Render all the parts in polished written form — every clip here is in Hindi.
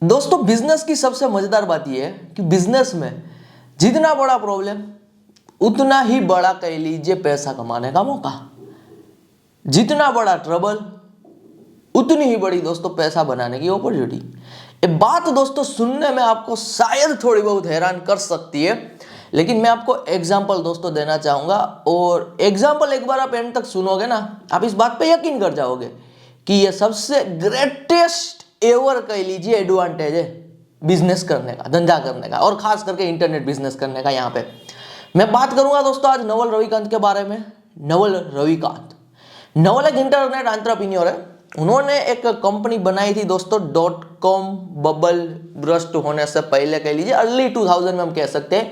दोस्तों बिजनेस की सबसे मजेदार बात यह है कि बिजनेस में जितना बड़ा प्रॉब्लम उतना ही बड़ा कह लीजिए पैसा कमाने का मौका, जितना बड़ा ट्रबल उतनी ही बड़ी दोस्तों पैसा बनाने की अपॉर्चुनिटी। ये बात दोस्तों सुनने में आपको शायद थोड़ी बहुत हैरान कर सकती है, लेकिन मैं आपको एग्जांपल दोस्तों देना चाहूंगा और एग्जांपल एक बार आप एंड तक सुनोगे ना, आप इस बात पे यकीन कर जाओगे कि ये सबसे ग्रेटेस्ट एवर कह लीजिए एडवांटेज है बिजनेस करने का, धंधा करने का, और खास करके इंटरनेट बिजनेस करने का। यहाँ पे मैं बात करूंगा दोस्तों आज नवल रविकांत के बारे में। नवल एक इंटरनेट एंटरप्रेन्योर है। उन्होंने एक कंपनी बनाई थी दोस्तों .com बबल ब्रस्ट होने से पहले कह लीजिए अर्ली 2000 में हम कह सकते हैं,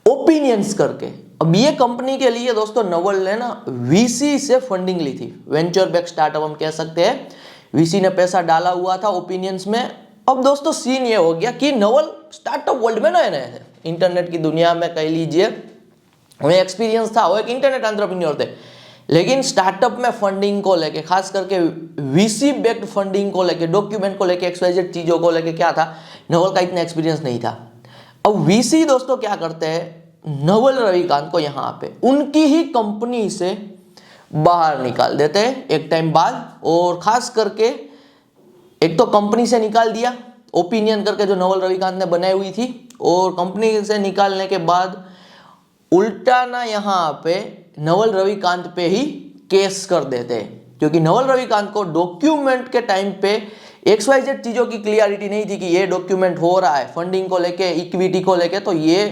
ओपिनियंस करके। अब ये कंपनी के लिए दोस्तों नवल ने ना वीसी से फंडिंग ली थी, वेंचर बैक स्टार्टअप हम कह सकते हैं। वीसी ने पैसा डाला हुआ था ओपिनियंस में। अब दोस्तों सीन ये हो गया कि नवल स्टार्टअप वर्ल्ड में नए नए थे, इंटरनेट की दुनिया में कह लीजिए उन्हें एक्सपीरियंस था, वो एक इंटरनेट एंटरप्रेन्योर थे, लेकिन स्टार्टअप में फंडिंग को लेके, खास करके वीसी बैक्ड फंडिंग को लेके, डॉक्यूमेंट को लेके, एक्सवाइजेड चीजों को लेके क्या था, नवल का इतना एक्सपीरियंस नहीं था। अब वीसी दोस्तों क्या करते हैं, नवल रविकांत को यहाँ पे उनकी ही कंपनी से बाहर निकाल देते हैं एक टाइम बाद। और खास करके एक तो कंपनी से निकाल दिया ओपिनियन करके जो नवल रविकांत ने बनाई हुई थी, और कंपनी से निकालने के बाद उल्टा ना यहाँ पे नवल रविकांत पे ही केस कर देते हैं, क्योंकि नवल रविकांत को डॉक्यूमेंट के टाइम पे XYZ चीजों की क्लियरिटी नहीं थी कि ये डॉक्यूमेंट हो रहा है फंडिंग को लेके, इक्विटी को लेके, तो ये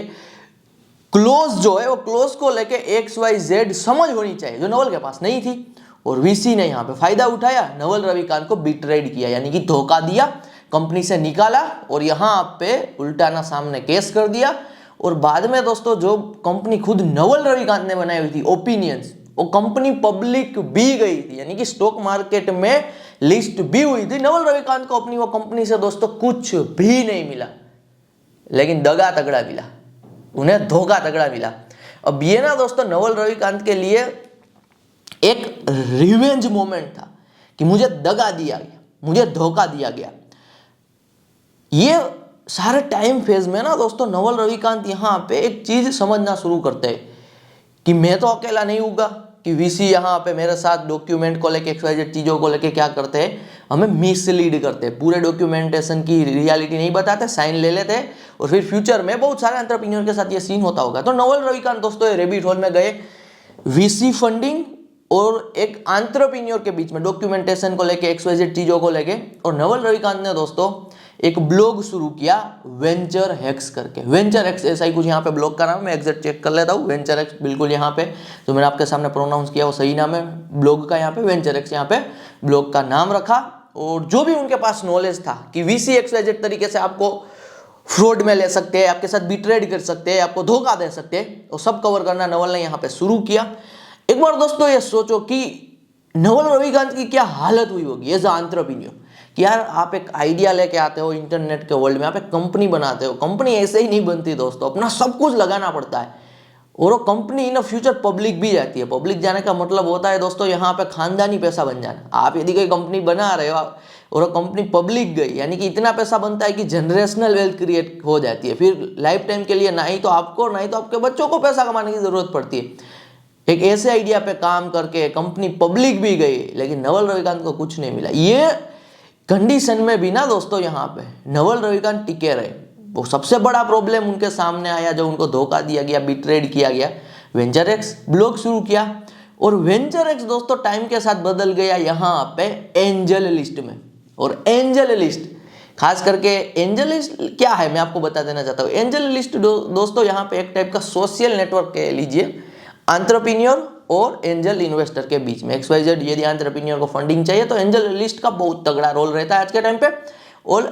क्लोज जो है वो क्लोज को लेके XYZ समझ होनी चाहिए जो नवल के पास नहीं थी। और वीसी ने यहाँ पे फायदा उठाया, नवल रविकांत को बिट्रेड किया, यानी कि धोखा दिया, कंपनी से निकाला और यहाँ पे उल्टा ना सामने केस कर दिया। और बाद में दोस्तों जो कंपनी खुद नवल रविकांत ने बनाई हुई थी ओपिनियंस, वो कंपनी पब्लिक भी गई थी, यानी कि स्टॉक मार्केट में लिस्ट भी हुई थी। नवल रविकांत को अपनी वो कंपनी से दोस्तों कुछ भी नहीं मिला, लेकिन दगा तगड़ा मिला, उन्हें धोखा तगड़ा मिला। अब ये ना दोस्तों नवल रविकांत के लिए एक रिवेंज मोमेंट था कि मुझे दगा दिया गया, मुझे धोखा दिया गया। ये सारे टाइम फेज में ना दोस्तों नवल रविकांत यहाँ पे एक चीज समझना शुरू करते हैं कि मैं तो अकेला नहीं होगा, कि वीसी यहाँ पे मेरे साथ डॉक्यूमेंट को लेके XYZ चीजों को लेके क्या करते हैं, हमें मिसलीड करते हैं, पूरे डॉक्यूमेंटेशन की रियलिटी नहीं बताते, साइन ले लेते हैं, और फिर फ्यूचर में बहुत सारे एंटरप्रेन्योर के साथ ये सीन होता होगा। तो नवल रविकांत दोस्तों रेबिट होल में गए, वीसी फंडिंग और एक एंटरप्रेन्योर के बीच में डॉक्यूमेंटेशन को लेके, XYZ चीजों को लेके। और नवल रविकांत ने दोस्तों एक ब्लॉग शुरू किया वेंचर हैक्स करके। वेंचर हैक्स ऐसा ही कुछ यहाँ पे ब्लॉग का नाम, मैं एग्जैक्ट चेक कर लेता हूँ। वेंचर हैक्स बिल्कुल यहाँ पे जो मैंने आपके सामने प्रोनाउंस किया वो सही नाम है ब्लॉग का, यहाँ पे वेंचर हैक्स यहाँ पे ब्लॉग का नाम रखा। और जो भी उनके पास नॉलेज था कि वीसी XYZ तरीके से आपको फ्रॉड में ले सकते हैं, आपके साथ बिट्रेड कर सकते हैं, आपको धोखा दे सकते हैं, वो सब कवर करना नवल ने यहाँ पे शुरू किया। एक बार दोस्तों ये सोचो कि नवल रविकांत की क्या हालत हुई होगी एज अ एंटरप्रेन्योर, कि यार आप एक आइडिया लेके आते हो इंटरनेट के वर्ल्ड में, आप एक कंपनी बनाते हो। कंपनी ऐसे ही नहीं बनती दोस्तों, अपना सब कुछ लगाना पड़ता है, और वो कंपनी इन फ्यूचर पब्लिक भी जाती है। पब्लिक जाने का मतलब होता है दोस्तों यहाँ पे खानदानी पैसा बन जाना। आप यदि कोई कंपनी बना रहे हो और वो कंपनी पब्लिक गई, यानी कि इतना पैसा बनता है कि जनरेशनल वेल्थ क्रिएट हो जाती है, फिर लाइफ टाइम के लिए ना ही तो आपको ना ही तो आपके बच्चों को पैसा कमाने की जरूरत पड़ती है। एक ऐसे आइडिया पे काम करके कंपनी पब्लिक भी गई, लेकिन नवल रविकांत को कुछ नहीं मिला। ये कंडीशन में भी ना दोस्तों यहाँ पे नवल रविकांत टिके रहे। वो सबसे बड़ा प्रॉब्लम उनके सामने आया जो उनको धोखा दिया गया, बिट्रेड किया गया। वेंचर एक्स ब्लॉग शुरू किया, और वेंचर एक्स दोस्तों टाइम के साथ बदल गया यहाँ पे एंजल लिस्ट में। और एंजल लिस्ट खास करके एंजल लिस्ट क्या है मैं आपको बता देना चाहता हूँ। एंजल लिस्ट दोस्तों यहाँ पे एक टाइप का सोशल नेटवर्क कह लीजिए एंटरप्रेन्योर और एंजल इन्वेस्टर के बीच में। XYZ यदि एंटरप्रेन्योर को फंडिंग चाहिए तो एंजल लिस्ट का बहुत तगड़ा रोल रहता है आज के टाइम पे। और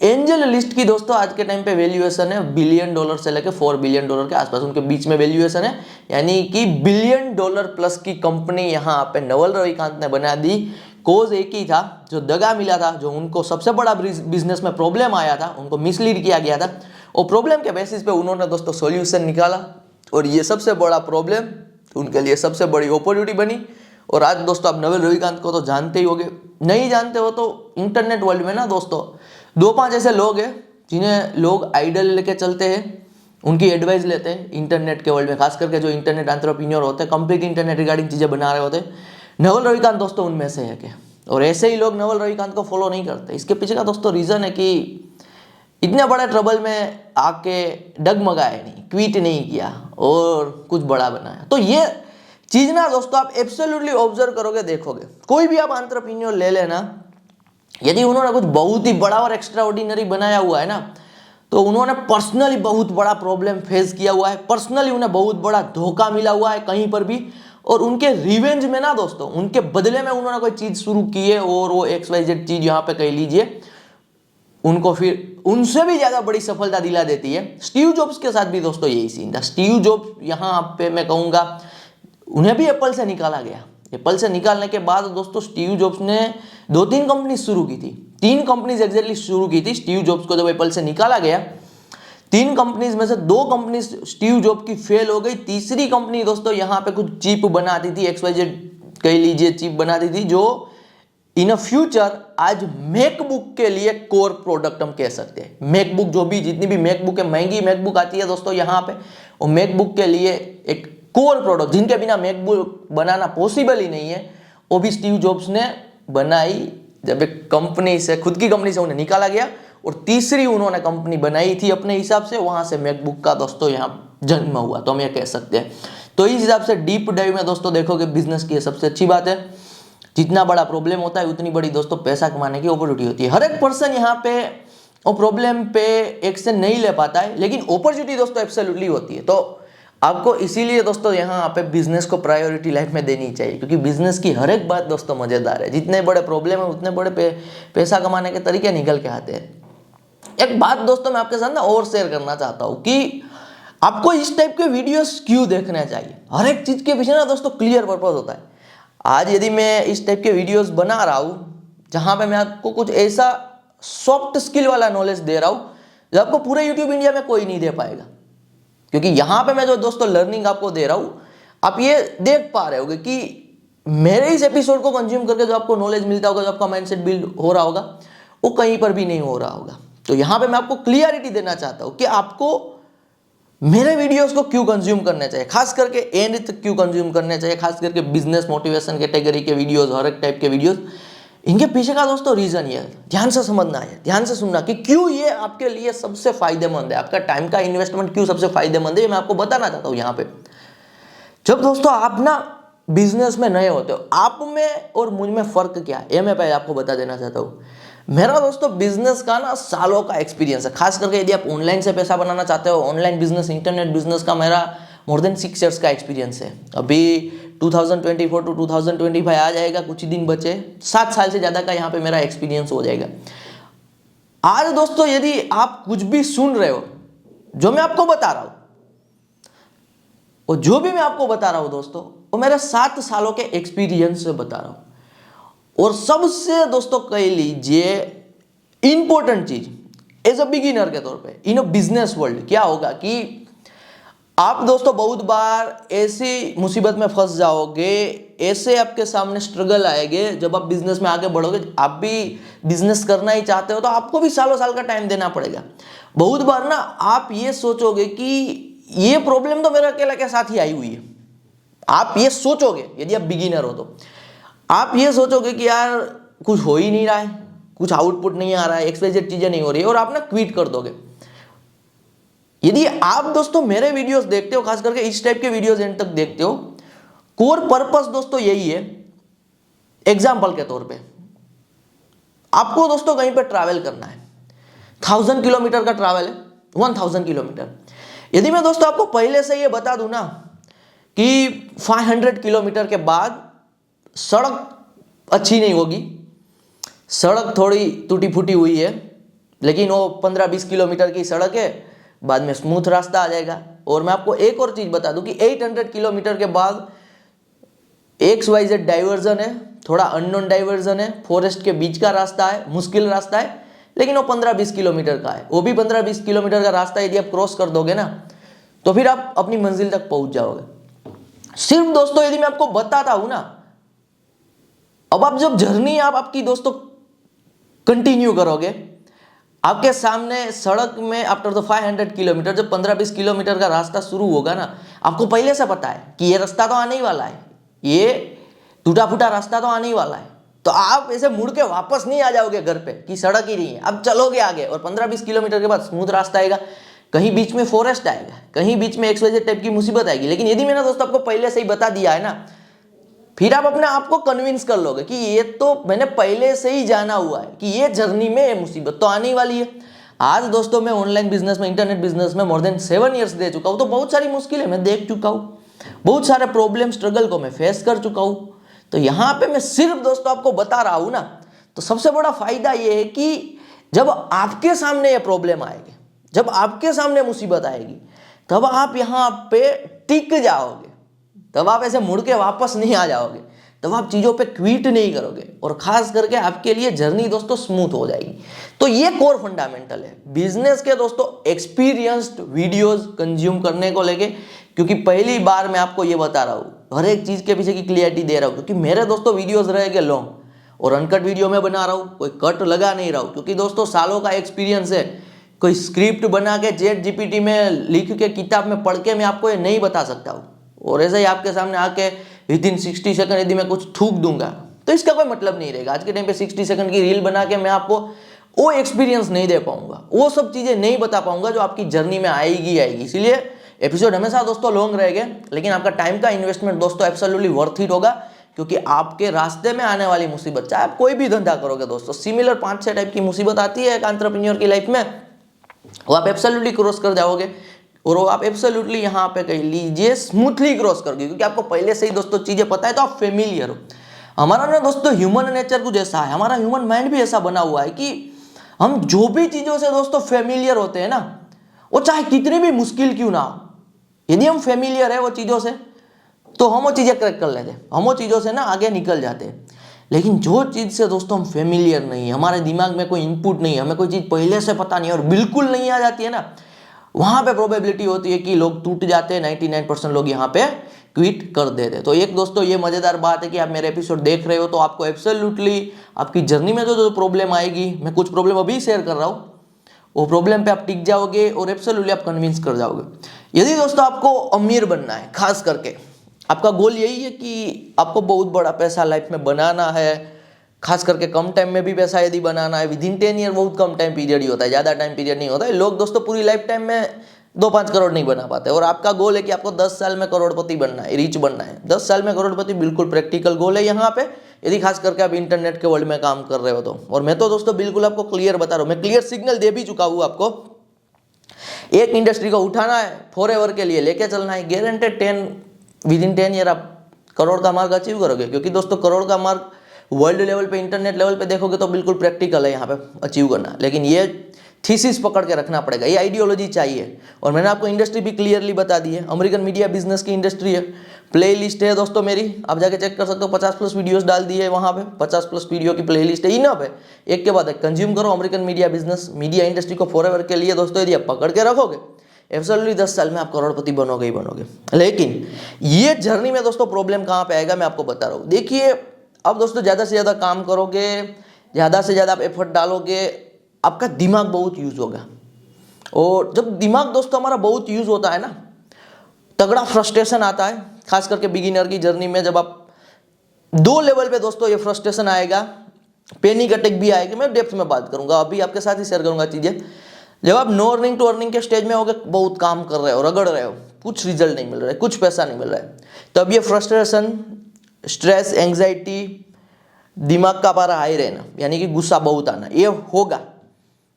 एंजल लिस्ट की दोस्तों आज के टाइम पे वैल्यूएशन है $1 बिलियन से लेकर $4 बिलियन के आसपास उनके बीच में वैल्यूएशन है, यानी कि $1 बिलियन प्लस की कंपनी यहाँ पे नवल रविकांत ने बना दी। कोज एक ही था, जो दगा मिला था, जो उनको सबसे बड़ा बिजनेस में प्रॉब्लम आया था, उनको मिसलीड किया गया था, और प्रॉब्लम के बेसिस पे उन्होंने दोस्तों सॉल्यूशन निकाला, और ये सबसे बड़ा प्रॉब्लम उनके लिए सबसे बड़ी अपॉर्चुनिटी बनी। और आज दोस्तों आप नवल रविकांत को तो जानते ही होंगे, नहीं जानते हो तो इंटरनेट वर्ल्ड में ना दोस्तों 2-5 ऐसे लोग हैं जिन्हें लोग आइडल लेके चलते हैं, उनकी एडवाइस लेते हैं इंटरनेट के वर्ल्ड में, खास करके जो इंटरनेट एंटरप्रेन्योर होते हैं, कंप्लीट इंटरनेट रिगार्डिंग चीज़ें बना रहे होते हैं। नवल रविकांत दोस्तों उनमें से है क्या। और ऐसे ही लोग नवल रविकांत को फॉलो नहीं करते। इसके पीछे का दोस्तों रीज़न है कि इतने बड़े ट्रबल में आके डगमगाए नहीं, ट्वीट नहीं किया और कुछ बड़ा बनाया। तो ये चीज़ ना दोस्तों आप एब्सोल्युटली ऑब्जर्व करोगे, देखोगे, कोई भी आप एंटरप्रेन्योर ले लेना, यदि उन्होंने कुछ बहुत ही बड़ा और एक्स्ट्रा ऑर्डिनरी बनाया हुआ है ना, तो उन्होंने पर्सनली बहुत बड़ा प्रॉब्लम फेस किया हुआ है, पर्सनली उन्हें बहुत बड़ा धोखा मिला हुआ है कहीं पर भी, और उनके रिवेंज में ना दोस्तों, उनके बदले में उन्होंने कोई चीज़ शुरू की है और वो XYZ चीज़ यहाँ पे कह लीजिए उनको फिर उनसे भी ज़्यादा बड़ी सफलता दिला देती है। स्टीव जॉब्स के साथ भी दोस्तों यही सीन था। स्टीव जॉब्स यहाँ पे मैं कहूँगा उन्हें भी एप्पल से निकाला गया। एप्पल से निकालने के बाद दोस्तों स्टीव जॉब्स ने 2-3 कंपनी शुरू की थी, 3 कंपनीज एग्जैक्टली शुरू की थी स्टीव जॉब्स को जब एप्पल से निकाला गया। 3 कंपनीज में से 2 कंपनीज स्टीव जॉब की फेल हो गई। तीसरी कंपनी दोस्तों यहाँ पे कुछ चिप बनाती थी, XYZ कह लीजिए चिप बनाती थी, जो इन अ फ्यूचर आज मैकबुक के लिए कोर प्रोडक्ट हम कह सकते हैं। मैकबुक जो भी जितनी भी मैकबुक है, महंगी मैकबुक आती है दोस्तों यहाँ पे, वो मैकबुक के लिए एक कोर प्रोडक्ट जिनके बिना मैकबुक बनाना पॉसिबल ही नहीं है, वो भी स्टीव जॉब्स ने बनाई। जब एक कंपनी से, खुद की कंपनी से उन्हें निकाला गया और तीसरी उन्होंने कंपनी बनाई थी अपने हिसाब से, वहां से मैकबुक का दोस्तों यहाँ जन्म हुआ, तो हम ये कह सकते हैं। तो इस हिसाब से डीप डाइव में दोस्तों देखोगे बिजनेस की सबसे अच्छी बात है, जितना बड़ा प्रॉब्लम होता है उतनी बड़ी दोस्तों पैसा कमाने की अपॉर्चुनिटी होती है। हर एक पर्सन यहाँ पे वो प्रॉब्लम पे एक्शन नहीं ले पाता है, लेकिन अपॉर्चुनिटी दोस्तों एब्सोल्युटली होती है। तो आपको इसीलिए दोस्तों यहाँ पे बिजनेस को प्रायोरिटी लाइफ में देनी चाहिए, क्योंकि बिजनेस की हर एक बात दोस्तों मजेदार है। जितने बड़े प्रॉब्लम है उतने बड़े पैसा कमाने के तरीके निकल के आते हैं। एक बात दोस्तों मैं आपके साथ ना और शेयर करना चाहता हूँ कि आपको इस टाइप के वीडियोस क्यों देखने चाहिए। हर एक चीज के पीछे ना दोस्तों क्लियर पर्पज होता है। आज यदि मैं इस टाइप के वीडियोस बना रहा हूँ जहाँ पे मैं आपको कुछ ऐसा सॉफ्ट स्किल वाला नॉलेज दे रहा हूँ जो आपको पूरे यूट्यूब इंडिया में कोई नहीं दे पाएगा, क्योंकि यहाँ पे मैं जो दोस्तों लर्निंग आपको दे रहा हूँ, आप ये देख पा रहे होगे कि मेरे इस एपिसोड को कंज्यूम करके जो आपको नॉलेज मिलता होगा, जो आपका माइंडसेट बिल्ड हो रहा होगा, वो कहीं पर भी नहीं हो रहा होगा। तो यहाँ पे मैं आपको क्लियरिटी देना चाहता हूँ कि आपको मेरे वीडियोस को क्यों कंज्यूम करना चाहिए, खास करके एंड तक क्यों कंज्यूम करने चाहिए, खास करके बिजनेस मोटिवेशन कैटेगरी के वीडियोस, हर एक टाइप के वीडियोस। इनके पीछे का दोस्तों रीजन ये है, ध्यान से समझना है, ध्यान से सुनना कि क्यों ये आपके लिए सबसे फायदेमंद है, आपका टाइम का इन्वेस्टमेंट क्यों सबसे फायदेमंद है, मैं आपको बताना चाहता हूँ यहाँ पे। जब दोस्तों आप ना बिजनेस में नए होते हो, आप में और मुझ में फर्क क्या है, ये मैं पहले आपको बता देना चाहता हूँ। मेरा दोस्तों बिजनेस का ना सालों का एक्सपीरियंस है, खास करके यदि आप ऑनलाइन से पैसा बनाना चाहते हो, ऑनलाइन बिजनेस, इंटरनेट बिजनेस का मेरा मोर देन 6 ईयर्स का एक्सपीरियंस है। अभी 2024 टू 2025 आ जाएगा, कुछ ही दिन बचे, 7 साल से ज़्यादा का यहाँ पे मेरा एक्सपीरियंस हो जाएगा। आज दोस्तों यदि आप कुछ भी सुन रहे हो जो मैं आपको बता रहा हूँ, और जो भी मैं आपको बता रहा हूँ दोस्तों, वो मेरे 7 सालों के एक्सपीरियंस से बता रहा हूँ। और सबसे दोस्तों कह लीजिए इंपॉर्टेंट चीज एज अ बिगिनर के तौर पे इन अ बिजनेस वर्ल्ड क्या होगा कि आप दोस्तों बहुत बार ऐसी मुसीबत में फंस जाओगे, ऐसे आपके सामने स्ट्रगल आएंगे जब आप बिजनेस में आगे बढ़ोगे। आप भी बिजनेस करना ही चाहते हो तो आपको भी सालों साल का टाइम देना पड़ेगा। बहुत बार ना आप ये सोचोगे कि ये प्रॉब्लम तो मेरे अकेला के साथ ही आई हुई है, आप ये सोचोगे। यदि आप बिगिनर हो तो आप ये सोचोगे कि यार कुछ हो ही नहीं रहा है, कुछ आउटपुट नहीं आ रहा है, XYZ चीजें नहीं हो रही है, और आप ना क्विट कर दोगे। यदि आप दोस्तों मेरे वीडियोस देखते हो, खास करके इस टाइप के वीडियोस एंड तक देखते हो, कोर पर्पस दोस्तों यही है। एग्जाम्पल के तौर पे आपको दोस्तों कहीं पे ट्रैवल करना है, 1000 किलोमीटर का ट्रैवल है, 1000 किलोमीटर। यदि मैं दोस्तों आपको पहले से ये बता दूं ना कि 500 किलोमीटर के बाद सड़क अच्छी नहीं होगी, सड़क थोड़ी टूटी फूटी हुई है, लेकिन वो 15-20 किलोमीटर की सड़क है, बाद में स्मूथ रास्ता आ जाएगा। और मैं आपको एक और चीज बता दूं कि 800 किलोमीटर के बाद XYZ डाइवर्जन है, थोड़ा अननोन डाइवर्जन है, फॉरेस्ट के बीच का रास्ता है, मुश्किल रास्ता है, लेकिन वो 15-20 किलोमीटर का है। वो भी 15-20 किलोमीटर का रास्ता यदि आप क्रॉस कर दोगे ना तो फिर आप अपनी मंजिल तक पहुंच जाओगे। सिर्फ दोस्तों यदि मैं आपको बताता हूं ना, अब आप जब जर्नी आप आपकी दोस्तों कंटिन्यू करोगे, आपके सामने सड़क में आफ्टर द 500 किलोमीटर, जब 15-20 किलोमीटर का रास्ता शुरू होगा ना, आपको पहले से पता है कि ये रास्ता तो आने ही वाला है, ये टूटा फूटा रास्ता तो आने ही वाला है, तो आप ऐसे मुड़ के वापस नहीं आ जाओगे घर पे कि सड़क ही नहीं है, अब चलोगे आगे और 15-20 किलोमीटर के बाद स्मूथ रास्ता आएगा, कहीं बीच में फॉरेस्ट आएगा, कहीं बीच में XYZ टाइप की मुसीबत आएगी। लेकिन यदि मैंने दोस्तों आपको पहले से ही बता दिया है ना, फिर आप अपने आप को कन्विंस कर लोगे कि ये तो मैंने पहले से ही जाना हुआ है कि ये जर्नी में ये मुसीबत तो आने वाली है। आज दोस्तों मैं ऑनलाइन बिजनेस में, इंटरनेट बिजनेस में मोर देन 7 ईयर्स दे चुका हूँ, तो बहुत सारी मुश्किलें मैं देख चुका हूँ, बहुत सारे प्रॉब्लम स्ट्रगल को मैं फेस कर चुका हूँ। तो यहाँ पे मैं सिर्फ दोस्तों आपको बता रहा हूँ ना, तो सबसे बड़ा फायदा ये है कि जब आपके सामने ये प्रॉब्लम आएगी, जब आपके सामने मुसीबत आएगी, तब आप यहाँ पे टिक जाओगे, तब आप ऐसे मुड़ के वापस नहीं आ जाओगे, तब आप चीज़ों पे क्विट नहीं करोगे और खास करके आपके लिए जर्नी दोस्तों स्मूथ हो जाएगी। तो ये कोर फंडामेंटल है बिजनेस के दोस्तों, एक्सपीरियंस्ड वीडियोस कंज्यूम करने को लेके, क्योंकि पहली बार मैं आपको ये बता रहा हूँ, हर एक चीज़ के पीछे की क्लियरिटी दे रहा हूँ, क्योंकि मेरे दोस्तों वीडियोस रहेंगे लॉन्ग और अनकट वीडियो में बना रहा हूँ, कोई कट लगा नहीं रहा हूँ, क्योंकि दोस्तों सालों का एक्सपीरियंस है। कोई स्क्रिप्ट बना के ChatGPT में लिख के किताब में पढ़ के मैं आपको ये नहीं बता सकता हूँ, और ऐसे ही आपके सामने आके विदिन 60 सेकंड यदि मैं कुछ थूक दूंगा तो इसका कोई मतलब नहीं रहेगा। आज के टाइम पे 60 सेकंड की रील बना के मैं आपको वो एक्सपीरियंस नहीं दे पाऊंगा, वो सब चीजें नहीं बता पाऊंगा जो आपकी जर्नी में आएगी। इसीलिए एपिसोड हमेशा दोस्तों लॉन्ग रहेंगे, लेकिन आपका टाइम का इन्वेस्टमेंट दोस्तों एब्सोल्युटली वर्थ इट होगा, क्योंकि आपके रास्ते में आने वाली मुसीबत, चाहे आप कोई भी धंधा करोगे दोस्तों, सिमिलर 5-6 टाइप की मुसीबत आती है एक एंटरप्रेन्योर की लाइफ में, वो आप एब्सोल्युटली क्रॉस कर जाओगे और वो आप एब्सोल्युटली यहाँ पे कह लीजिए स्मूथली क्रॉस करोगे, क्योंकि आपको पहले से ही दोस्तों चीजें पता है, तो आप फेमिलियर हो। हमारा ना दोस्तों ह्यूमन नेचर कुछ ऐसा है, हमारा ह्यूमन माइंड भी ऐसा बना हुआ है कि हम जो भी चीजों से दोस्तों फेमिलियर होते हैं ना, वो चाहे कितनी भी मुश्किल क्यों ना हो, यदि हम फेमिलियर है वो चीजों से, तो हम वो चीजें क्रैक कर लेते हैं, हम वो चीजों से ना आगे निकल जाते हैं। लेकिन जो चीज़ से दोस्तों हम फेमिलियर नहीं है, हमारे दिमाग में कोई इनपुट नहीं है, हमें कोई चीज़ पहले से पता नहीं है और बिल्कुल नहीं आ जाती है ना, वहाँ पे प्रोबेबिलिटी होती है कि लोग टूट जाते हैं, 99% लोग यहाँ पे क्विट कर देते हैं। तो एक दोस्तों ये मज़ेदार बात है कि आप मेरे एपिसोड देख रहे हो, तो आपको एब्सोल्युटली आपकी जर्नी में जो प्रॉब्लम आएगी, मैं कुछ प्रॉब्लम अभी शेयर कर रहा हूँ, वो प्रॉब्लम पे आप टिक जाओगे और एब्सोल्युटली आप कन्विंस कर जाओगे। यदि दोस्तों आपको अमीर बनना है, खास करके आपका गोल यही है कि आपको बहुत बड़ा पैसा लाइफ में बनाना है, खास करके कम टाइम में भी पैसा यदि बनाना है, विदिन 10 ईयर बहुत कम टाइम पीरियड ही होता है, ज़्यादा टाइम पीरियड नहीं होता है। लोग दोस्तों पूरी लाइफ टाइम में 2-5 करोड़ नहीं बना पाते, और आपका गोल है कि आपको 10 साल में करोड़पति बनना है, रिच बनना है। 10 साल में करोड़पति बिल्कुल प्रैक्टिकल गोल है यहाँ पे, यदि खास करके आप इंटरनेट के वर्ल्ड में काम कर रहे हो तो। और मैं तो दोस्तों बिल्कुल आपको क्लियर बता रहा हूँ, मैं क्लियर सिग्नल दे भी चुका हूँ आपको। एक इंडस्ट्री को उठाना है, फॉरएवर के लिए लेके चलना है, गारंटेड विदिन 10 ईयर आप करोड़ का मार्क अचीव करोगे। क्योंकि दोस्तों करोड़ का मार्क वर्ल्ड लेवल पे, इंटरनेट लेवल पे देखोगे तो बिल्कुल प्रैक्टिकल है यहाँ पे अचीव करना, लेकिन ये थीसिस पकड़ के रखना पड़ेगा, ये आइडियोलॉजी चाहिए। और मैंने आपको इंडस्ट्री भी क्लियरली बता दी है, अमेरिकन मीडिया बिजनेस की इंडस्ट्री है। प्ले लिस्ट है दोस्तों मेरी, आप जाके चेक कर सकते हो, 50+ वीडियोस डाल दी है वहाँ पे, 50+ वीडियो की प्ले लिस्ट है, इनफ है। एक के बाद एक कंज्यूम करो American media business, media industry को फॉरएवर के लिए दोस्तों यदि आप पकड़ के रखोगे, एब्सोल्युटली 10 साल में आप करोड़पति बनोगे ही बनोगे। लेकिन ये जर्नी में दोस्तों प्रॉब्लम कहाँ पे आएगा, मैं आपको बता रहा हूँ। देखिए अब दोस्तों ज़्यादा से ज़्यादा काम करोगे, ज़्यादा से ज़्यादा आप एफर्ट डालोगे, आपका दिमाग बहुत यूज होगा, और जब दिमाग दोस्तों हमारा बहुत यूज होता है ना, तगड़ा फ्रस्ट्रेशन आता है, खास करके बिगिनर की जर्नी में। जब आप 2 लेवल पे दोस्तों ये फ्रस्ट्रेशन आएगा, पैनिक अटैक भी आएगी, मैं डेप्थ में बात करूंगा, अभी आपके साथ ही शेयर करूंगा चीज़ें। जब आप नो अर्निंग टू अर्निंग के स्टेज में होगे, बहुत काम कर रहे हो, रगड़ रहे हो, कुछ रिजल्ट नहीं मिल रहा है, कुछ पैसा नहीं मिल रहा है, तब ये फ्रस्ट्रेशन, स्ट्रेस, एंग्जाइटी, दिमाग का पारा हाई रहना, यानी कि गुस्सा बहुत आना, ये होगा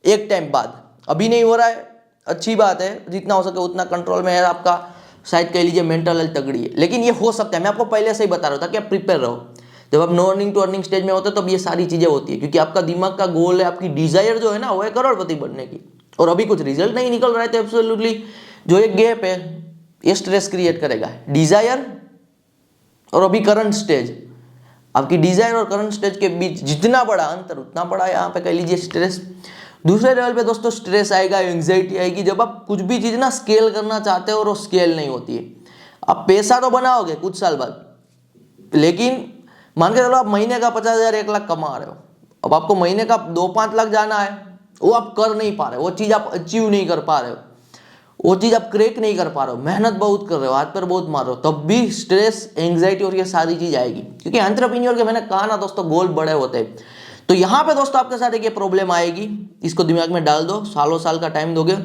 एक टाइम बाद। अभी नहीं हो रहा है, अच्छी बात है, जितना हो सके उतना कंट्रोल में है आपका, शायद कह लीजिए मेंटल हेल्थ तगड़ी है, लेकिन ये हो सकता है। मैं आपको पहले से ही बता रहा था कि आप प्रिपेयर रहो। जब आप no earning to earning stage में होते हैं तब ये सारी चीजें होती है, क्योंकि आपका दिमाग का गोल है, आपकी डिजायर जो है ना वो है करोड़पति बनने की, और अभी कुछ रिजल्ट नहीं निकल रहा है, तो एब्सोल्युटली जो एक गैप है ये स्ट्रेस क्रिएट करेगा। डिजायर और अभी करंट स्टेज, आपकी डिजायर और करंट स्टेज के बीच जितना बड़ा अंतर उतना बड़ा यहाँ पे कह लीजिए स्ट्रेस। दूसरे लेवल पे दोस्तों स्ट्रेस आएगा, एंग्जाइटी आएगी, जब आप कुछ भी चीज ना स्केल करना चाहते हो और वो स्केल नहीं होती है। आप पैसा तो बनाओगे कुछ साल बाद, लेकिन मान के चलो आप महीने का 50,000 1 लाख कमा रहे हो, अब आपको महीने का 2-5 लाख जाना है, वो आप कर नहीं पा रहे, वो चीज़ आप अचीव नहीं कर पा रहे हो, वो चीज़ आप क्रैक नहीं कर पा रहे हो, मेहनत बहुत कर रहे हो, हाथ पर बहुत मार रहे हो, तब भी स्ट्रेस, एंग्जाइटी और ये सारी चीज़ आएगी। क्योंकि एंटरप्रेन्योर के मैंने कहा ना दोस्तों, गोल बड़े होते हैं। तो यहाँ पे दोस्तों आपके साथ एक ये प्रॉब्लम आएगी, इसको दिमाग में डाल दो, सालों साल का टाइम दोगे,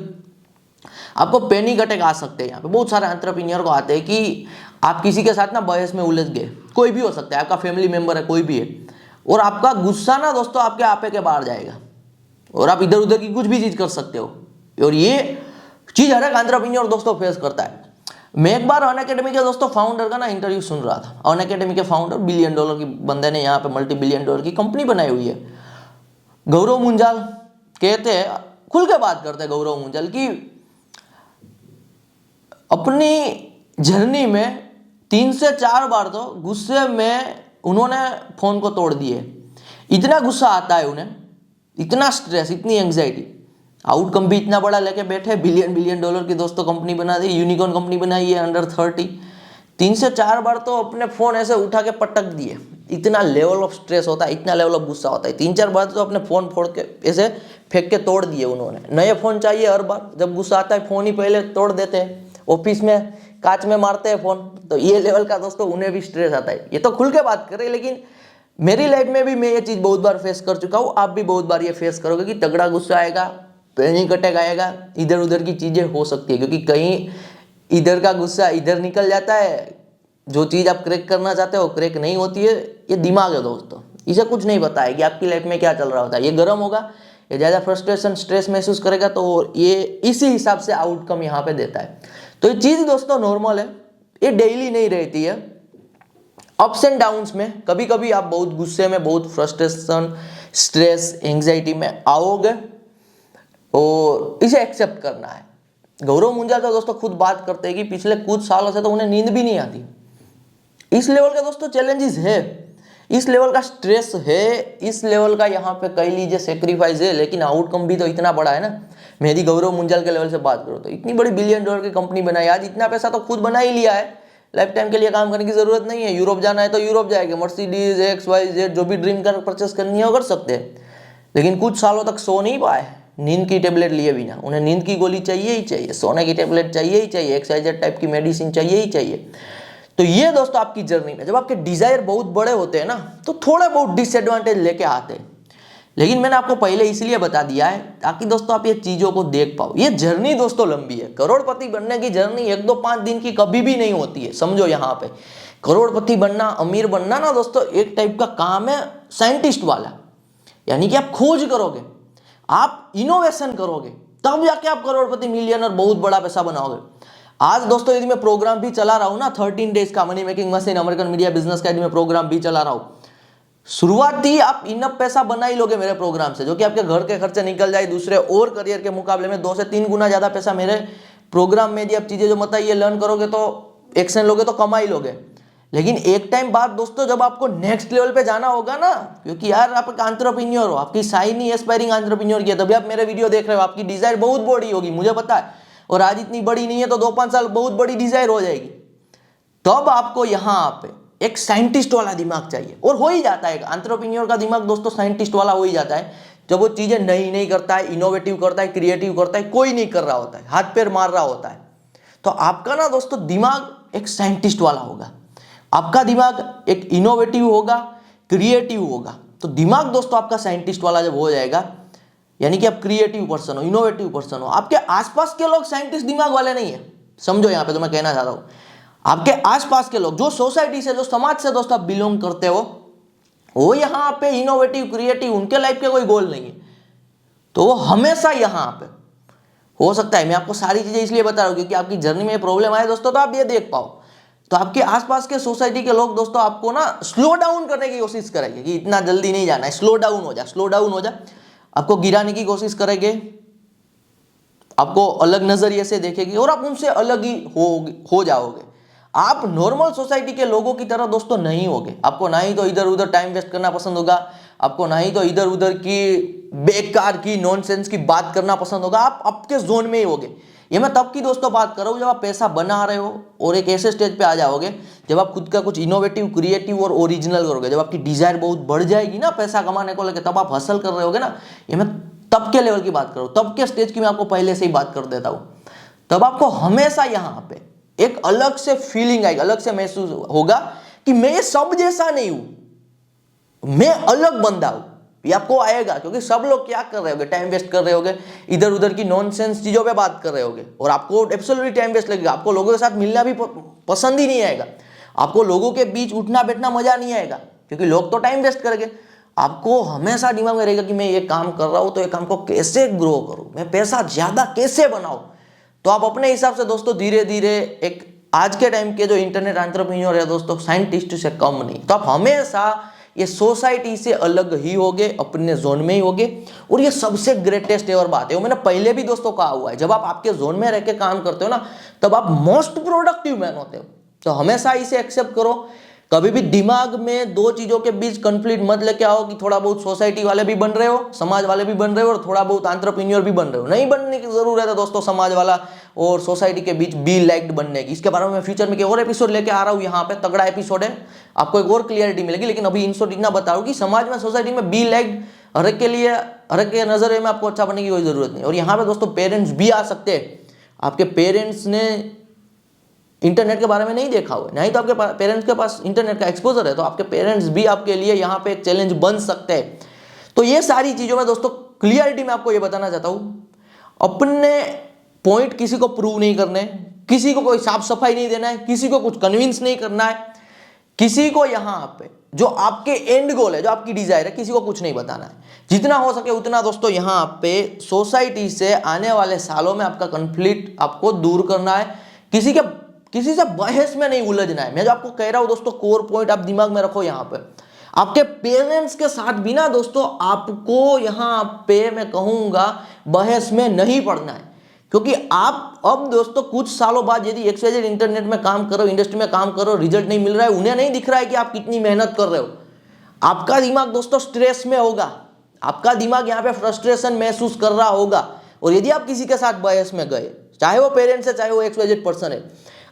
आपको पैनिक अटैक आ सकते हैं। यहाँ पे बहुत सारे एंटरप्रेन्योर को आते हैं कि आप किसी के साथ ना बहस में उलझ गए, कोई भी हो सकता है, आपका फैमिली मेंबर है, कोई भी है, और आपका गुस्सा ना दोस्तों आपके आपे के बाहर जाएगा और आप इधर उधर की कुछ भी चीज कर सकते हो। और ये चीज हर एक एंटरप्रेन्योर दोस्तों फेस करता है। मैं एक बार अनअकैडमी के दोस्तों फाउंडर का ना इंटरव्यू सुन रहा था। अनअकैडमी के फाउंडर, $1 बिलियन की बंदे ने यहाँ पे $multi-billion की कंपनी बनाई हुई है, गौरव मुंजाल कहते हैं, खुल के बात करते हैं गौरव मुंजाल की अपनी जर्नी में 3 से 4 बार तो गुस्से में उन्होंने फोन को तोड़ दिए। इतना गुस्सा आता है उन्हें, इतना स्ट्रेस, इतनी एंग्जाइटी, आउटकम भी इतना बड़ा लेके बैठे, $1 बिलियन की दोस्तों कंपनी बना दी, यूनिकॉर्न कंपनी बनाई है अंडर 30। 3 से 4 बार तो अपने फोन ऐसे उठा के पटक दिए। इतना लेवल ऑफ स्ट्रेस होता है, इतना लेवल ऑफ गुस्सा होता है। 3-4 बार तो अपने फोन फोड़ के ऐसे फेंक के तोड़ दिए उन्होंने। नए फोन चाहिए हर बार, जब गुस्सा आता है फोन ही पहले तोड़ देते हैं, ऑफिस में कांच में मारते हैं फोन। तो ये लेवल का दोस्तों उन्हें भी स्ट्रेस आता है। ये तो खुल के बात कर रहे हैं, लेकिन मेरी लाइफ में भी मैं ये चीज बहुत बार फेस कर चुका हूँ, आप भी बहुत बार ये फेस करोगे कि तगड़ा गुस्सा आएगा, पैनिक अटैक आएगा, इधर उधर की चीजें हो सकती है। क्योंकि कहीं इधर का गुस्सा इधर निकल जाता है, जो चीज आप क्रैक करना चाहते हो क्रैक नहीं होती है। ये दिमाग है दोस्तों, इसे कुछ नहीं पता है कि आपकी लाइफ में क्या चल रहा होता है। ये गर्म होगा, ये ज्यादा फ्रस्ट्रेशन, स्ट्रेस महसूस करेगा, तो ये इसी हिसाब से आउटकम यहाँ पे देता है। तो ये चीज दोस्तों नॉर्मल है, ये डेली नहीं रहती है, अप्स एंड डाउन्स में कभी कभी आप बहुत गुस्से में, बहुत फ्रस्ट्रेशन, स्ट्रेस, एंग्जाइटी में आओगे और इसे एक्सेप्ट करना है। गौरव मुंजाल तो दोस्तों खुद बात करते हैं कि पिछले कुछ सालों से तो उन्हें नींद भी नहीं आती। इस लेवल का दोस्तों चैलेंजेस है, इस लेवल का स्ट्रेस है, इस लेवल का यहाँ पे कह लीजिए सेक्रीफाइस है, लेकिन आउटकम भी तो इतना बड़ा है ना। मैं यदि गौरव मुंजाल के लेवल से बात करूँ तो इतनी बड़ी $1 बिलियन की कंपनी बनाई, आज इतना पैसा तो खुद बना ही लिया है, लाइफ टाइम के लिए काम करने की जरूरत नहीं है। यूरोप जाना है तो यूरोप जाएंगे, मर्सिडीज XYZ जो भी ड्रीम कर परचेस करनी है वो कर सकते हैं। लेकिन कुछ सालों तक सो नहीं पाए, नींद की टेबलेट लिए बिना। उन्हें नींद की गोली चाहिए ही चाहिए, सोने की टेबलेट चाहिए ही चाहिए, XYZ टाइप की मेडिसिन चाहिए ही चाहिए। तो ये दोस्तों आपकी जर्नी में जब आपके डिजायर बहुत बड़े होते हैं ना, तो थोड़े बहुत डिसएडवांटेज लेके आते हैं। लेकिन मैंने आपको पहले इसलिए बता दिया है ताकि दोस्तों आप ये चीजों को देख पाओ। ये जर्नी दोस्तों लंबी है, करोड़पति बनने की जर्नी 1-2-5 दिन की कभी भी नहीं होती है। समझो यहाँ पे करोड़पति बनना, अमीर बनना ना दोस्तों एक टाइप का काम है साइंटिस्ट वाला। यानी कि आप खोज करोगे, आप इनोवेशन करोगे, तब जाके आप करोड़पति, मिलियनर, बहुत बड़ा पैसा बनाओगे। आज दोस्तों यदि मैं प्रोग्राम भी चला रहा हूं ना, 13 डेज का money making machine American media business का, यदि मैं प्रोग्राम भी चला रहा हूं, शुरुआती आप इनफ पैसा बना ही लोगे मेरे प्रोग्राम से, जो कि आपके घर के खर्चे निकल जाए। दूसरे और करियर के मुकाबले में 2 से 3 गुना ज्यादा पैसा मेरे प्रोग्राम में यदि आप चीजें जो बताइए लर्न करोगे, तो एक्शन लोगे तो कमा ही लोगे। लेकिन एक टाइम बाद दोस्तों जब आपको नेक्स्ट लेवल पे जाना होगा ना, क्योंकि यार आप एक एंटरप्रेन्योर हो, आपकी साइन ही एस्पायरिंग एंटरप्रेन्योर की है, तभी आप मेरे वीडियो देख रहे हो। आपकी डिजायर बहुत बड़ी होगी, मुझे पता है, और आज इतनी बड़ी नहीं है तो 2-5 साल बहुत बड़ी डिजायर हो जाएगी। तब आपको यहाँ पे एक साइंटिस्ट वाला दिमाग चाहिए, और हो ही जाता है। एंटरप्रेन्योर का दिमाग दोस्तों साइंटिस्ट वाला हो ही जाता है, जब वो चीजें नई नई करता है, इनोवेटिव करता है, क्रिएटिव करता है, कोई नहीं कर रहा होता है, हाथ पैर मार रहा होता है। तो आपका ना दोस्तों दिमाग एक साइंटिस्ट वाला होगा, आपका दिमाग एक इनोवेटिव होगा, क्रिएटिव होगा। तो दिमाग दोस्तों आपका साइंटिस्ट वाला जब हो जाएगा, यानी कि आप क्रिएटिव पर्सन हो, इनोवेटिव पर्सन हो, आपके आसपास के लोग साइंटिस्ट दिमाग वाले नहीं है। समझो यहाँ पे तो मैं कहना चाहता हूँ, आपके आसपास के लोग, जो सोसाइटी से, जो समाज से दोस्तों आप बिलोंग करते हो, वो यहाँ पे इनोवेटिव, क्रिएटिव, उनके लाइफ के कोई गोल नहीं है, तो वो हमेशा यहाँ पे हो सकता है। मैं आपको सारी चीजें इसलिए बता रहा हूँ क्योंकि आपकी जर्नी में प्रॉब्लम आए दोस्तों, तो आप ये देख पाओ। तो आपके आसपास के सोसाइटी के लोग दोस्तों आपको ना स्लो डाउन करने की कोशिश करेंगे कि इतना जल्दी नहीं जाना है, स्लो डाउन हो जा, स्लो डाउन हो जा, आपको गिराने की कोशिश करेंगे, आपको अलग नजरिए से देखेगी, और आप उनसे अलग ही हो जाओगे। आप नॉर्मल सोसाइटी के लोगों की तरह दोस्तों नहीं होगे। आपको ना ही तो इधर उधर टाइम वेस्ट करना पसंद होगा, आपको ना ही तो इधर उधर की बेकार की नॉनसेंस की बात करना पसंद होगा, आप आपके जोन में ही होगे। ये मैं तब की दोस्तों बात कर रहा हूँ जब आप पैसा बना रहे हो और एक ऐसे स्टेज पे आ जाओगे जब आप खुद का कुछ इनोवेटिव, क्रिएटिव और ओरिजिनल करोगे, जब आपकी डिजायर बहुत बढ़ जाएगी ना पैसा कमाने को लेकर, तब आप हसल कर रहे होगे ना। ये मैं तब के लेवल की बात करो, तब के स्टेज की मैं आपको पहले से ही बात कर देता हूं, तब आपको हमेशा यहां पे एक अलग से फीलिंग आएगी, अलग से महसूस होगा कि मैं ये सब जैसा नहीं हूं, मैं अलग बंदा हूं। ये आपको आएगा क्योंकि सब लोग क्या कर रहे होगे, टाइम वेस्ट कर रहे होगे, इधर उधर की नॉनसेंस चीजों पे बात कर रहे होगे और आपको एब्सोल्युटली टाइम वेस्ट लगेगा। आपको लोगों के साथ मिलना भी पसंद ही नहीं आएगा, आपको लोगों के बीच उठना बैठना मजा नहीं आएगा क्योंकि लोग तो टाइम वेस्ट करेंगे। आपको हमेशा दिमाग में रहेगा कि मैं ये काम कर रहा हूं तो ये काम को कैसे ग्रो करूं, मैं पैसा ज्यादा कैसे बनाऊं। तो आप अपने हिसाब से दोस्तों धीरे धीरे एक आज के टाइम के जो इंटरनेट एंटरप्रेन्योर है दोस्तों, साइंटिस्ट से कम नहीं, तो आप हमेशा ये सोसाइटी से अलग ही होगे, अपने जोन में ही होगे। और ये सबसे ग्रेटेस्ट एवर बात है, वो मैंने पहले भी दोस्तों कहा हुआ है, जब आप आपके जोन में रह के काम करते हो ना, तब आप मोस्ट प्रोडक्टिव मैन होते हो। तो हमेशा इसे एक्सेप्ट करो। कभी भी दिमाग में दो चीजों के बीच कंफ्लिक्ट मत लेके आओ कि थोड़ा बहुत सोसाइटी वाले भी बन रहे हो, समाज वाले भी बन रहे हो और थोड़ा बहुत एंटरप्रेन्योर भी बन रहे हो। नहीं बनने की जरूरत है दोस्तों समाज वाला और सोसाइटी के बीच बी लाइक्ड बनने की। इसके बारे में मैं फ्यूचर में एक और एपिसोड लेके आ रहा हूँ, यहाँ पे तगड़ा एपिसोड है, आपको एक और क्लियरिटी मिलेगी। लेकिन अभी इन शॉर्ट इतना बता रहा हूँ कि समाज में, सोसाइटी में बी लाइक्ड हर एक के लिए, हर एक के नजर में आपको अच्छा बनने की कोई जरूरत नहीं। और यहाँ पे दोस्तों पेरेंट्स भी आ सकते हैं। आपके पेरेंट्स ने इंटरनेट के बारे में नहीं देखा हुआ है, नहीं तो आपके पेरेंट्स के पास इंटरनेट का एक्सपोजर है, तो आपके पेरेंट्स भी आपके लिए यहाँ पे एक चैलेंज बन सकते हैं। तो ये सारी चीजों में दोस्तों क्लियरिटी में आपको ये बताना चाहता हूं, अपने पॉइंट किसी को प्रूव नहीं करने, किसी को कोई साफ सफाई नहीं देना है, किसी को कुछ कन्विंस नहीं करना है, किसी को यहाँ पे जो आपके एंड गोल है, जो आपकी डिजायर है, किसी को कुछ नहीं बताना है। जितना हो सके उतना दोस्तों यहाँ पे सोसाइटी से आने वाले सालों में आपका कंफ्लिक्ट आपको दूर करना है, किसी से बहस में नहीं उलझना है। मैं जो आपको कह रहा हूं दोस्तों, कोर पॉइंट आप दिमाग में रखो। यहाँ पे आपके पेरेंट्स के साथ भी ना दोस्तों आपको यहाँ पे मैं कहूंगा बहस में नहीं पड़ना है, क्योंकि आप अब दोस्तों कुछ सालों बाद यदि XYZ इंटरनेट में काम करो, इंडस्ट्री में काम करो, रिजल्ट नहीं मिल रहा है, उन्हें नहीं दिख रहा है कि आप कितनी मेहनत कर रहे हो, आपका दिमाग दोस्तों स्ट्रेस में होगा, आपका दिमाग यहाँ पे फ्रस्ट्रेशन महसूस कर रहा होगा। और यदि आप किसी के साथ बहस में गए, चाहे वो पेरेंट्स है, चाहे वो XYZ पर्सन है,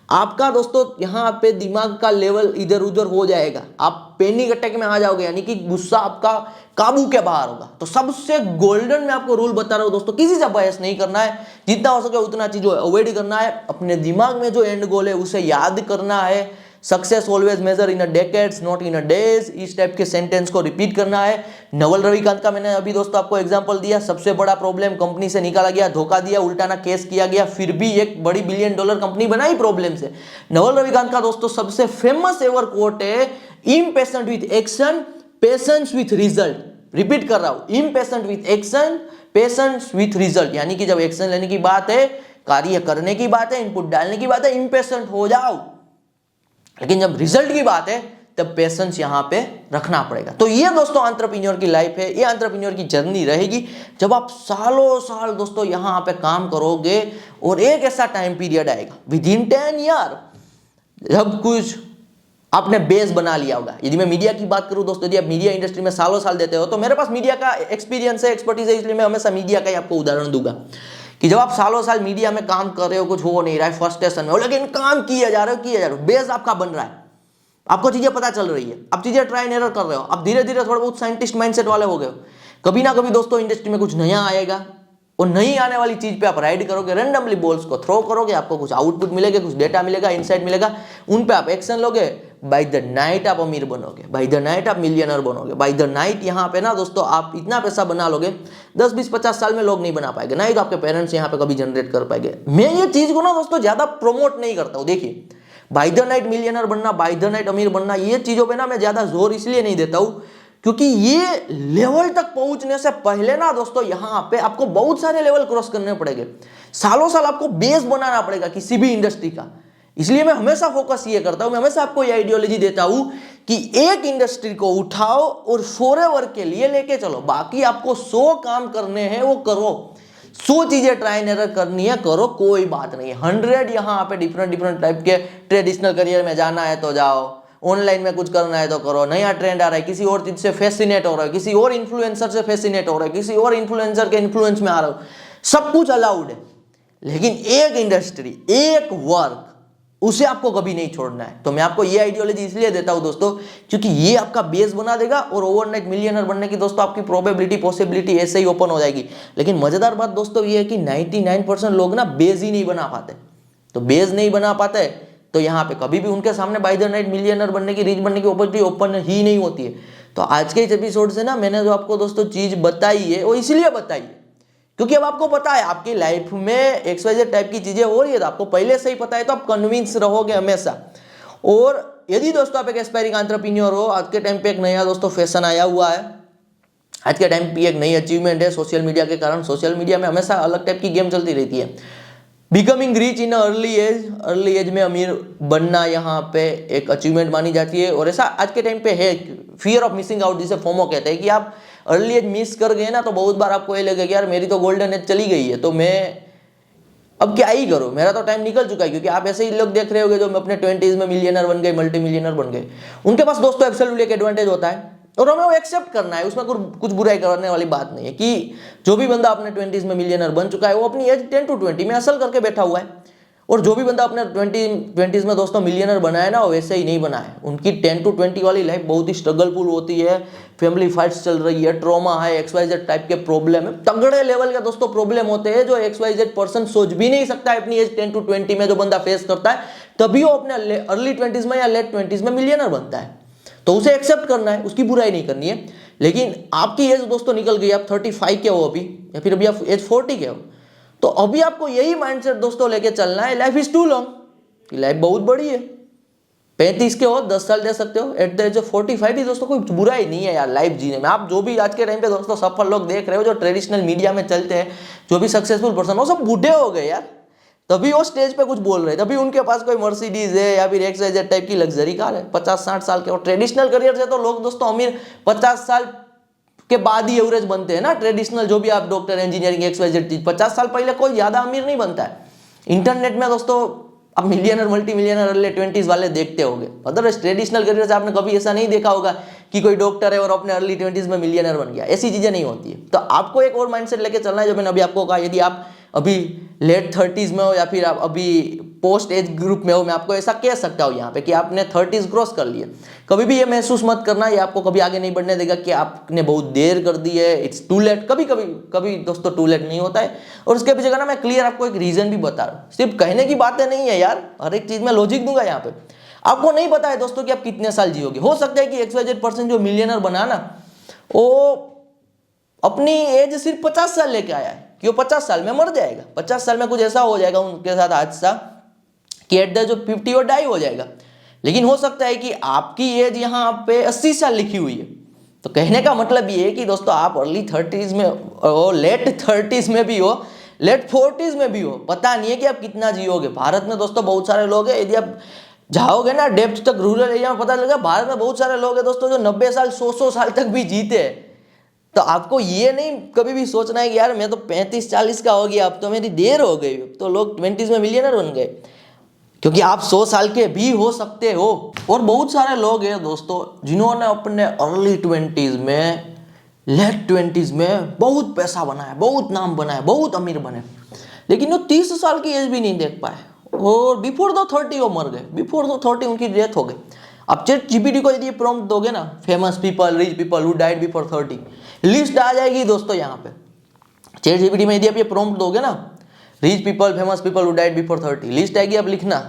आपका दोस्तों यहाँ पे दिमाग का लेवल इधर उधर हो जाएगा, आप पैनिक अटैक में आ जाओगे, यानी कि गुस्सा आपका काबू के बाहर होगा। तो सबसे गोल्डन मैं आपको रूल बता रहा हूं दोस्तों, किसी से बहस नहीं करना है, जितना हो सके उतना चीजों अवॉइड करना है, अपने दिमाग में जो एंड गोल है उसे याद करना है। Success always measure in a decades not in a days, इस टाइप के सेंटेंस को रिपीट करना है। नवल रविकांत का मैंने अभी दोस्तों आपको एग्जांपल दिया, सबसे बड़ा प्रॉब्लम कंपनी से निकाला गया, धोखा दिया, उल्टाना केस किया गया, फिर भी एक बड़ी $1 बिलियन कंपनी बनाई प्रॉब्लम से। नवल रविकांत का दोस्तों सबसे फेमस एवर कोट है, impatient with action, patience with result. Repeat कर रहा हूं, impatient with action, patience with result, यानी कि जब एक्शन लेने की बात है, कार्य करने की बात है, इनपुट डालने की बात है, इम्पेशेंट हो जाओ, लेकिन जब रिजल्ट की बात है तब पेशेंस यहां पे रखना पड़ेगा। तो ये दोस्तों एंटरप्रेन्योर की लाइफ है, ये एंटरप्रेन्योर की जर्नी रहेगी, जब आप सालों साल दोस्तों यहां पे काम करोगे और एक ऐसा टाइम पीरियड आएगा विद इन 10 ईयर जब कुछ आपने बेस बना लिया होगा। यदि मैं मीडिया की बात करूं दोस्तों, यदि आप मीडिया इंडस्ट्री में सालों साल देते हो, तो मेरे पास मीडिया का एक्सपीरियंस है, एक्सपर्टीज है, इसलिए मैं हमेशा मीडिया का ही आपको उदाहरण दूंगा कि जब आप सालों साल मीडिया में काम कर रहे हो, कुछ हो नहीं रहा है, फ्रस्ट्रेशन में हो, लेकिन काम किए जा रहे हो, बेस आपका बन रहा है, आपको चीजें पता चल रही है, आप चीजें ट्राई एंड एरर कर रहे हो, आप धीरे धीरे थोड़ा बहुत साइंटिस्ट माइंडसेट वाले हो गए हो। कभी ना कभी दोस्तों इंडस्ट्री में कुछ नया आएगा, और नहीं आने वाली चीज पे आप राइड करोगे, रैंडमली बॉल्स को थ्रो करोगे, आपको कुछ आउटपुट मिलेगा, कुछ डेटा मिलेगा, इनसाइट मिलेगा, उन पे आप एक्शन लोगे, बाय द नाइट आप अमीर बनोगे, बाय द नाइट आप मिलियनर बनोगे, बाय द नाइट यहाँ पे ना दोस्तों आप इतना पैसा बना लोगे 10, 20, 50 साल में लोग नहीं बना पाएंगे, नहीं तो आपके पेरेंट्स यहाँ पे कभी जनरेट कर पाएंगे। मैं ये चीज को ना दोस्तों ज्यादा प्रमोट नहीं करता हूँ। देखिए, बाय द नाइट मिलियनर बनना, बाय द नाइट अमीर बनना, ये चीजों पे ना मैं ज्यादा जोर इसलिए नहीं देता हूँ क्योंकि ये लेवल तक पहुंचने से पहले ना दोस्तों यहाँ पे आपको बहुत सारे लेवल क्रॉस करने पड़ेंगे, सालों साल आपको बेस बनाना पड़ेगा किसी भी इंडस्ट्री का। इसलिए मैं हमेशा फोकस ये करता हूं, मैं हमेशा आपको ये आइडियोलॉजी देता हूं कि एक इंडस्ट्री को उठाओ और फॉरएवर के लिए लेके चलो, बाकी आपको 100 काम करने हैं वो करो, 100 चीजें ट्राई एंड एरर करनी है करो, कोई बात नहीं है। 100 यहाँ पे डिफरेंट टाइप के ट्रेडिशनल करियर में जाना है तो जाओ, ऑनलाइन में कुछ करना है तो करो, नया ट्रेंड आ रहा है, किसी और चीज से फैसिनेट हो रहा है, किसी और इन्फ्लुएंसर से फैसिनेट हो रहा है, किसी और इन्फ्लुएंसर के इन्फ्लुएंस में आ रहा हो, सब कुछ अलाउड है। लेकिन एक इंडस्ट्री, एक वर्क, उसे आपको कभी नहीं छोड़ना है। तो मैं आपको ये आइडियोलॉजी इसलिए देता हूं दोस्तों, क्योंकि ये आपका बेस बना देगा और ओवरनाइट मिलियनर बनने की दोस्तों आपकी प्रोबेबिलिटी पॉसिबिलिटी ऐसे ही ओपन हो जाएगी। लेकिन मजेदार बात दोस्तों ये है कि 99% लोग ना बेस ही नहीं बना पाते। तो बेस नहीं बना पाते तो यहाँ पे कभी भी उनके सामने बाय द नाइट मिलियनर बनने की, रिच बनने की अपॉर्चुनिटी ओपन ही नहीं होती है। तो आज के इस एपिसोड से ना मैंने जो आपको दोस्तों चीज बताई है वो इसलिए बताई है क्योंकि अब आपको पता है आपकी लाइफ में XYZ टाइप की चीजें हो रही है, तो आपको पहले से ही पता है, तो आप कन्विंस रहोगे हमेशा। और यदि दोस्तों आप एक एस्पायरिंग एंटरप्रेन्योर हो, आज के टाइम पे एक नया दोस्तों फैशन आया हुआ है, आज के टाइम पे एक नई अचीवमेंट है सोशल मीडिया के कारण। सोशल मीडिया में हमेशा अलग टाइप की गेम चलती रहती है। Becoming rich in early age में अमीर बनना यहाँ पे एक अचीवमेंट मानी जाती है। और ऐसा आज के टाइम पे है, फियर ऑफ मिसिंग आउट जिसे फोमो कहते हैं, कि आप अर्ली एज मिस कर गए ना तो बहुत बार आपको ये लगेगा कि यार मेरी तो गोल्डन एज चली गई है, तो मैं अब क्या ही करूं, मेरा तो टाइम निकल चुका है। क्योंकि आप ऐसे ही लोग देख रहे होंगे जो अपने 20s में मिलियनर बन गए, मल्टी मिलियनर बन गए, उनके पास दोस्तों एब्सोल्युटली एक एडवांटेज होता है और हमें वो एक्सेप्ट करना है। उसमें कुछ बुराई करने वाली बात नहीं है कि जो भी बंदा अपने 20s में मिलियनर बन चुका है वो अपनी एज 10 to 20 में असल करके बैठा हुआ है। और जो भी बंदा अपने 20s में दोस्तों मिलियनर बना है ना, वो वैसे ही नहीं बना है। उनकी 10 to 20 वाली लाइफ बहुत ही स्ट्रगलफुल होती है, फैमिली फाइट्स चल रही है, ट्रॉमा है, XYZ टाइप के प्रॉब्लम है, तगड़े लेवल के दोस्तों प्रॉब्लम होते हैं जो XYZ पर्सन सोच भी नहीं सकता है अपनी एज 10 to 20 में जो बंदा फेस करता है, तभी वो अपने अर्ली 20s में या लेट 20s में मिलियनर बनता है। तो उसे एक्सेप्ट करना है, उसकी बुराई नहीं करनी है। लेकिन आपकी एज दोस्तों निकल गई, आप 35 के हो अभी, या फिर अभी आप एज 40 के हो, तो अभी आपको यही माइंडसेट दोस्तों लेके चलना है, लाइफ इज टू लॉन्ग, कि लाइफ बहुत बड़ी है। 35 के हो, 10 साल दे सकते हो, एट द एज ऑफ 45 ही दोस्तों कोई बुरा ही नहीं है यार लाइफ जीने में। आप जो भी आज के टाइम पे दोस्तों सफल लोग देख रहे हो, जो ट्रेडिशनल मीडिया में चलते हैं, जो भी सक्सेसफुल पर्सन हो, सब बूढ़े हो गए यार, तभी वो स्टेज पे कुछ बोल रहे हैं, तभी उनके पास कोई मर्सिडीज है या फिर XYZ टाइप की लग्जरी कार है। 50-60 साल के और ट्रेडिशनल करियर से तो लोग दोस्तों अमीर 50 साल के बाद ही एवरेज बनते हैं ना। ट्रेडिशनल जो भी आप डॉक्टर, इंजीनियरिंग, XYZ चीज 50 साल पहले कोई ज्यादा अमीर नहीं बनता है। इंटरनेट में दोस्तों आप millionaire, multi millionaire early 20s वाले देखते होंगे, अदरवाइज ट्रेडिशनल करियर से आपने कभी ऐसा नहीं देखा होगा कि कोई डॉक्टर है और अपने अर्ली 20s में मिलियनर बन गया। ऐसी चीजें नहीं होती है। तो आपको एक और माइंडसेट लेके चलना है, जो मैंने अभी आपको कहा। यदि आप अभी लेट 30s में हो या फिर आप अभी पोस्ट एज ग्रुप में हो, मैं आपको ऐसा कह सकता हूँ यहाँ पे कि आपने 30s क्रॉस कर लिए, कभी भी ये महसूस मत करना, ये आपको कभी आगे नहीं बढ़ने देगा कि आपने बहुत देर कर दी है, इट्स टू लेट। कभी दोस्तों टू लेट नहीं होता है। और उसके पीछे का ना मैं क्लियर आपको एक रीजन भी बता रहा हूँ, सिर्फ कहने की बातें नहीं है यार, हर एक चीज में लॉजिक दूंगा यहाँ पे। आपको नहीं पता है दोस्तों कि आप कितने साल जियोगे। हो सकता है कि XYZ पर्सन जो मिलियनर बना ना, वो अपनी एज सिर्फ 50 साल लेके आया है कि वो 50 साल में मर जाएगा, 50 साल में कुछ ऐसा हो जाएगा उनके साथ हादसा कि एट द एज ऑफ 50 वो डाई हो जाएगा। लेकिन हो सकता है कि आपकी एज यहाँ पे 80 साल लिखी हुई है। तो कहने का मतलब ये है कि दोस्तों आप अर्ली 30s में हो, लेट 30s में भी हो, लेट 40s में भी हो, पता नहीं है कि आप कितना जियोगे। भारत में दोस्तों बहुत सारे लोग हैं, यदि आप जाओगे ना डेप्थ तक, रूरल एरिया में, पता लगेगा भारत में बहुत सारे लोग हैं दोस्तों जो 90 साल 100 साल तक भी जीते हैं। तो आपको ये नहीं कभी भी सोचना है कि यार मैं तो 35-40 का हो गया, अब तो मेरी देर हो गई, तो लोग 20s में मिलियनर बन गए, क्योंकि आप 100 साल के भी हो सकते हो। और बहुत सारे लोग हैं दोस्तों जिन्होंने अपने अर्ली 20s में, लेट 20s में बहुत पैसा बनाया, बहुत नाम बनाया, बहुत अमीर बने, लेकिन वो 30 साल की एज भी नहीं देख पाए और बिफोर द 30 वो मर गए, बिफोर द 30 उनकी डेथ हो गई। अब ChatGPT को यदि ये प्रॉम्प्ट दोगे ना, famous people, rich people who died before 30, list आ जाएगी दोस्तों यहाँ पे। ChatGPT में यदि आप ये प्रॉम्प्ट दोगे ना, rich people, famous people who died before 30, list आएगी, आप लिखना,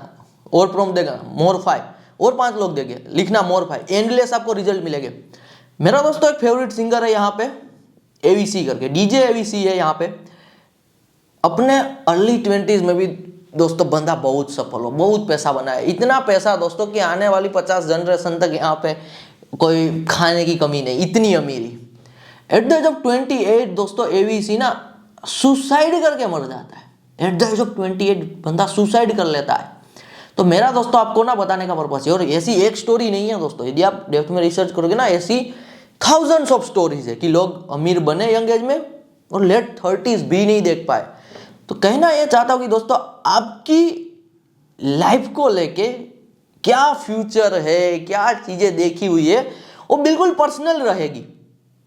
और प्रॉम्प्ट देगा मोर 5, और 5 लोग देंगे, लिखना मोर 5, एंडलेस आपको रिजल्ट मिलेंगे। मेरा दोस्तों एक फेवरेट सिंगर है यहाँ पे, AVC करके, DJ AVC है यहाँ पे। अपने अर्ली 20s में भी दोस्तों बंदा बहुत सफल हो, बहुत पैसा बनाया, इतना पैसा दोस्तों कि आने वाली 50 जनरेशन तक यहाँ पे कोई खाने की कमी नहीं, इतनी अमीरी। एट द एज ऑफ 28 दोस्तों AVC ना सुसाइड करके मर जाता है। एट द एज ऑफ 28 बंदा सुसाइड कर लेता है। तो मेरा दोस्तों आपको ना बताने का पर्पस है, और ऐसी एक स्टोरी नहीं है दोस्तों, यदि आप डेप्थ में रिसर्च करोगे ना, ऐसी थाउजेंड्स ऑफ स्टोरीज है कि लोग अमीर बने यंग एज में और लेट 30s भी नहीं देख पाए। तो कहना यह चाहता हूं कि दोस्तों आपकी लाइफ को लेके क्या फ्यूचर है, क्या चीजें देखी हुई है, वो बिल्कुल पर्सनल रहेगी।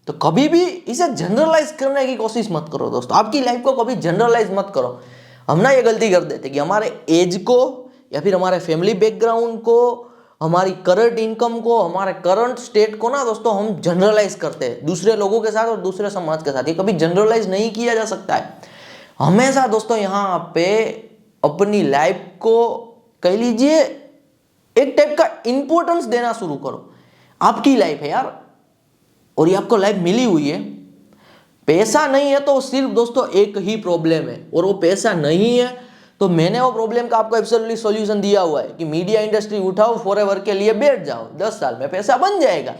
तो कभी भी इसे जनरलाइज करने की कोशिश मत करो दोस्तों, आपकी लाइफ को कभी जनरलाइज मत करो। हम ना ये गलती कर देते कि हमारे एज को या फिर हमारे फैमिली बैकग्राउंड को, हमारी करंट इनकम को, हमारे करंट स्टेट को ना दोस्तों हम जनरलाइज करते हैं दूसरे लोगों के साथ और दूसरे समाज के साथ। ये कभी जनरलाइज नहीं किया जा सकता है। हमेशा दोस्तों यहाँ पे अपनी लाइफ को कह लीजिए एक टाइप का इंपॉर्टेंस देना शुरू करो। आपकी लाइफ है यार, और ये आपको लाइफ मिली हुई है। पैसा नहीं है तो सिर्फ दोस्तों एक ही प्रॉब्लम है, और वो पैसा नहीं है तो मैंने वो प्रॉब्लम का आपको एब्सोल्युटली सॉल्यूशन दिया हुआ है कि मीडिया इंडस्ट्री उठाओ, फॉरएवर के लिए बैठ जाओ, 10 साल में पैसा बन जाएगा।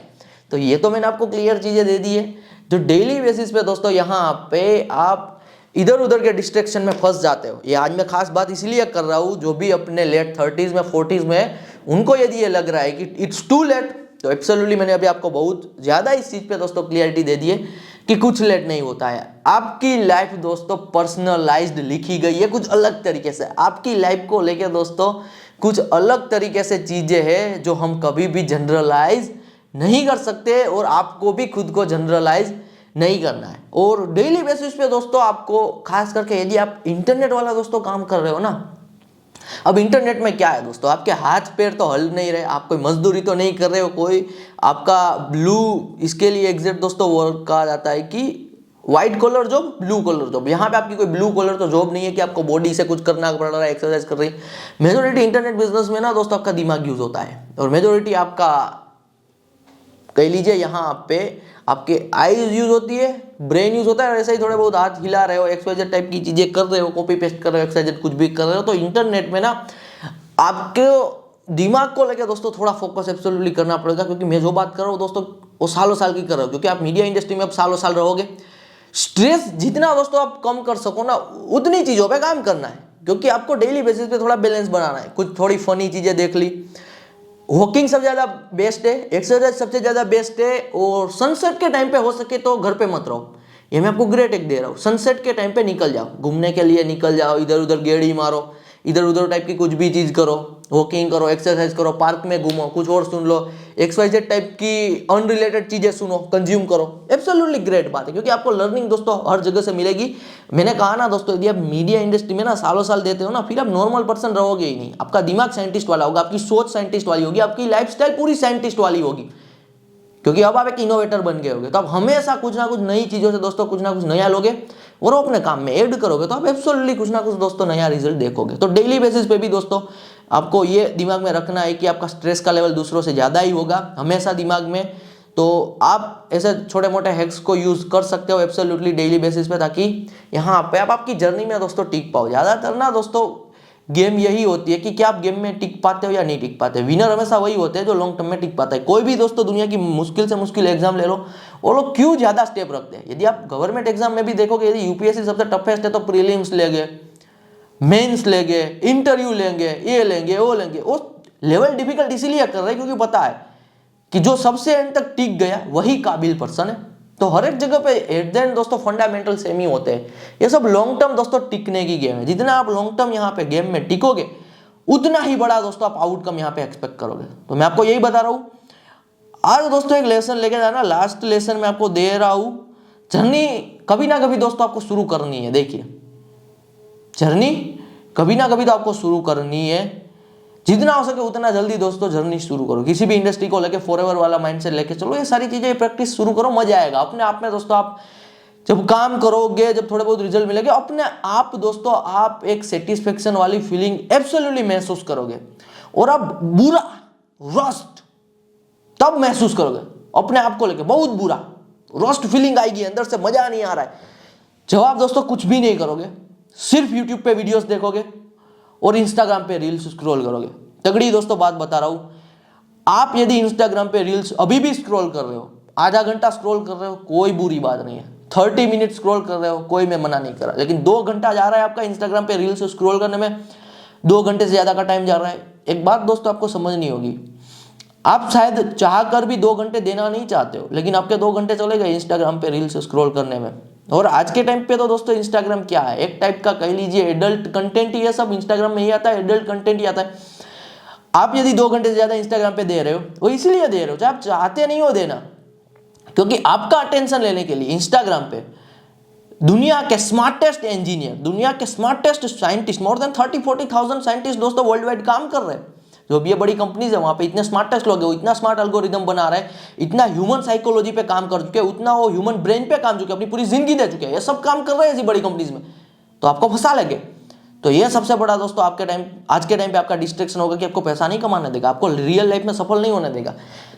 तो ये तो मैंने आपको क्लियर चीजें दे दी है जो डेली बेसिस पे दोस्तों यहाँ पे आप इधर उधर के डिस्ट्रैक्शन में फंस जाते हो। ये आज मैं खास बात इसलिए कर रहा हूँ, जो भी अपने लेट 30s में 40s में उनको यदि ये लग रहा है कि इट्स टू लेट, तो एब्सोल्युटली मैंने अभी आपको बहुत ज्यादा इस चीज पे दोस्तों क्लियरिटी दे दी है कि कुछ लेट नहीं होता है। आपकी लाइफ दोस्तों पर्सनलाइज्ड लिखी गई है कुछ अलग तरीके से। आपकी लाइफ को लेके दोस्तों कुछ अलग तरीके से चीजें हैं जो हम कभी भी जनरलाइज नहीं कर सकते, और आपको भी खुद को जनरलाइज नहीं करना है। और डेली बेसिस पे दोस्तों आपको खास करके यदि आप इंटरनेट वाला दोस्तों काम कर रहे हो ना, अब इंटरनेट में क्या है दोस्तों, आपके हाथ पैर तो हल नहीं रहे, आप कोई मजदूरी तो नहीं कर रहे हो, कोई आपका ब्लू, इसके लिए एग्जैक्ट दोस्तों वर्क कहा जाता है कि white collar job, blue collar job. यहाँ पे आपकी कोई ब्लू कॉलर तो जॉब नहीं है कि आपको बॉडी से कुछ करना पड़ रहा है, एक्सरसाइज कर रही है। मेजोरिटी इंटरनेट बिजनेस में ना दोस्तों आपका दिमाग यूज होता है, और मेजोरिटी आपका कह लीजिए यहाँ पे आपके आईज यूज होती है, ब्रेन यूज होता है, और ऐसे ही थोड़े बहुत हाथ हिला रहे हो, एक्सवाइजेड टाइप की चीजें कर रहे हो, कॉपी पेस्ट कर रहे हो, एक्सवाइजेड कुछ भी कर रहे हो। तो इंटरनेट में ना आपके दिमाग को लेकर दोस्तों थोड़ा फोकस एब्सोल्युटली करना पड़ेगा, क्योंकि मैं जो बात कर रहा हूँ दोस्तों वो सालों साल की कर रहा हूँ, क्योंकि आप मीडिया इंडस्ट्री में अब सालों साल रहोगे। स्ट्रेस जितना दोस्तों आप कम कर सको ना उतनी चीजों पे काम करना है, क्योंकि आपको डेली बेसिस पे थोड़ा बैलेंस बनाना है। कुछ थोड़ी फनी चीजें देख ली, वॉकिंग सबसे ज्यादा बेस्ट है, एक्सरसाइज सबसे ज्यादा बेस्ट है, और सनसेट के टाइम पे हो सके तो घर पे मत रहो। ये मैं आपको ग्रेट एक दे रहा हूँ, सनसेट के टाइम पे निकल जाओ, घूमने के लिए निकल जाओ, इधर उधर गेड़ी मारो, इधर उधर टाइप की कुछ भी चीज करो, वॉकिंग करो, एक्सरसाइज करो, पार्क में घूमो, कुछ और सुन लो, XYZ टाइप की अनरिलेटेड चीजें सुनो, कंज्यूम करो। एब्सोल्युटली ग्रेट बात है, क्योंकि आपको लर्निंग दोस्तों हर जगह से मिलेगी। मैंने कहा ना दोस्तों, यदि आप मीडिया इंडस्ट्री में ना सालों साल देते हो ना, फिर आप नॉर्मल पर्सन रहोगे ही नहीं। आपका दिमाग साइंटिस्ट वाला होगा, आपकी सोच साइंटिस्ट वाली होगी, आपकी लाइफस्टाइल पूरी साइंटिस्ट वाली होगी, क्योंकि अब आप एक इनोवेटर बन गए होगे। तो आप हमेशा कुछ ना कुछ नई चीजों से दोस्तों कुछ ना कुछ नया लोगे और अपने काम में ऐड करोगे, तो आप एब्सोल्युटली कुछ ना कुछ दोस्तों नया रिजल्ट देखोगे। तो डेली बेसिस पे भी दोस्तों आपको ये दिमाग में रखना है कि आपका स्ट्रेस का लेवल दूसरों से ज्यादा ही होगा हमेशा दिमाग में। तो आप ऐसे छोटे मोटे हैक्स को यूज कर सकते हो एब्सोल्युटली डेली बेसिस पे, ताकि यहाँ पे आप आपकी जर्नी में दोस्तों टिक पाओ। ज्यादातर ना दोस्तों गेम यही होती है कि क्या आप गेम में टिक पाते हो या नहीं टिक पाते। विनर हमेशा वही होते हैं जो लॉन्ग टर्म में टिक पाता है। कोई भी दोस्तों दुनिया की मुश्किल से मुश्किल एग्जाम ले लो, वो लोग क्यों ज्यादा स्टेप रखते हैं। यदि आप गवर्नमेंट एग्जाम में भी देखोगे, यदि यूपीएससी सबसे टफेस्ट है तो प्रीलिम्स लेंगे, मेंस लेंगे, इंटरव्यू लेंगे, ये लेंगे, वो लेंगे। वो लेवल डिफिकल्ट इसीलिए कर रहे हैं क्योंकि पता है कि जो सबसे एंड तक टिक गया वही काबिल पर्सन है। तो हर एक जगह पे एट द एंड दोस्तों फंडामेंटल सेम ही होते हैं। ये सब लॉन्ग टर्म दोस्तों टिकने की गेम है। जितना आप लॉन्ग टर्म यहाँ पे गेम में टिकोगे उतना ही बड़ा दोस्तों आप आउटकम यहाँ पे एक्सपेक्ट करोगे। तो मैं आपको यही बता रहा हूँ। आज दोस्तों एक लेसन लेके जाना, लास्ट लेसन में आपको दे रहा हूँ। जर्नी कभी ना कभी दोस्तों आपको शुरू करनी है। देखिए, जर्नी कभी ना कभी तो आपको शुरू करनी है। जितना हो सके उतना जल्दी दोस्तों जर्नी शुरू करो। किसी भी इंडस्ट्री को लेके फॉरएवर वाला माइंडसेट लेके चलो। ये सारी चीजें प्रैक्टिस शुरू करो, मजा आएगा अपने आप में दोस्तों। आप जब काम करोगे, जब थोड़े बहुत रिजल्ट मिलेंगे, अपने आप दोस्तों आप एक सेटिस्फेक्शन वाली फीलिंग एब्सोल्युटली महसूस करोगे। और आप बुरा रस्ट तब महसूस करोगे अपने आप को लेके, बहुत बुरा रस्ट फीलिंग आएगी अंदर से, मजा नहीं आ रहा है। जब आप दोस्तों कुछ भी नहीं करोगे, सिर्फ यूट्यूब पे वीडियोस देखोगे और इंस्टाग्राम पे रील्स स्क्रॉल करोगे। तगड़ी दोस्तों बात बता रहा हूं। आप यदि इंस्टाग्राम पे रील्स अभी भी स्क्रॉल कर रहे हो, आधा घंटा स्क्रॉल कर रहे हो, कोई बुरी बात नहीं है। 30 मिनट स्क्रॉल कर रहे हो, कोई मैं मना नहीं कर रहा। लेकिन 2 घंटा जा रहा है आपका इंस्टाग्राम पे रील्स स्क्रॉल करने में, 2 घंटे से ज्यादा का टाइम जा रहा है। एक बात दोस्तों आपको समझनी होगी, आप शायद चाह कर भी 2 घंटे देना नहीं चाहते हो, लेकिन आपके 2 घंटे चले गए इंस्टाग्राम पे रील्स स्क्रॉल करने में। और आज के टाइम पे तो दोस्तों इंस्टाग्राम क्या है, एक टाइप का कह लीजिए एडल्ट कंटेंट ही है। सब इंस्टाग्राम में ही आता है, एडल्ट कंटेंट ही आता है। आप यदि 2 घंटे से ज्यादा इंस्टाग्राम पे दे रहे हो, वो इसलिए दे रहे हो, चाहे आप चाहते नहीं हो देना, क्योंकि आपका अटेंशन लेने के लिए इंस्टाग्राम पे दुनिया के स्मार्टेस्ट इंजीनियर, दुनिया के smartest scientist, more than 30-40,000 scientist दोस्तों वर्ल्ड वाइड काम कर रहे हैं। जो भी ये बड़ी कंपनीज है वहाँ पे इतने स्मार्टेस्ट लोग हैं, वो इतना स्मार्ट एल्गोरिदम बना रहे हैं, इतना ह्यूमन साइकोलॉजी पे काम कर चुके हैं, उतना वो ह्यूमन ब्रेन पे काम चुके हैं, अपनी पूरी जिंदगी दे चुके हैं, ये सब काम कर रहे हैं ऐसी बड़ी कंपनीज में, तो आपको फंसा लगे। तो ये सबसे बड़ा दोस्तों आपके टाइम, आज के टाइम पे आपका डिस्ट्रैक्शन होगा कि आपको पैसा नहीं कमाने देगा, आपको रियल लाइफ में सफल नहीं होने देगा।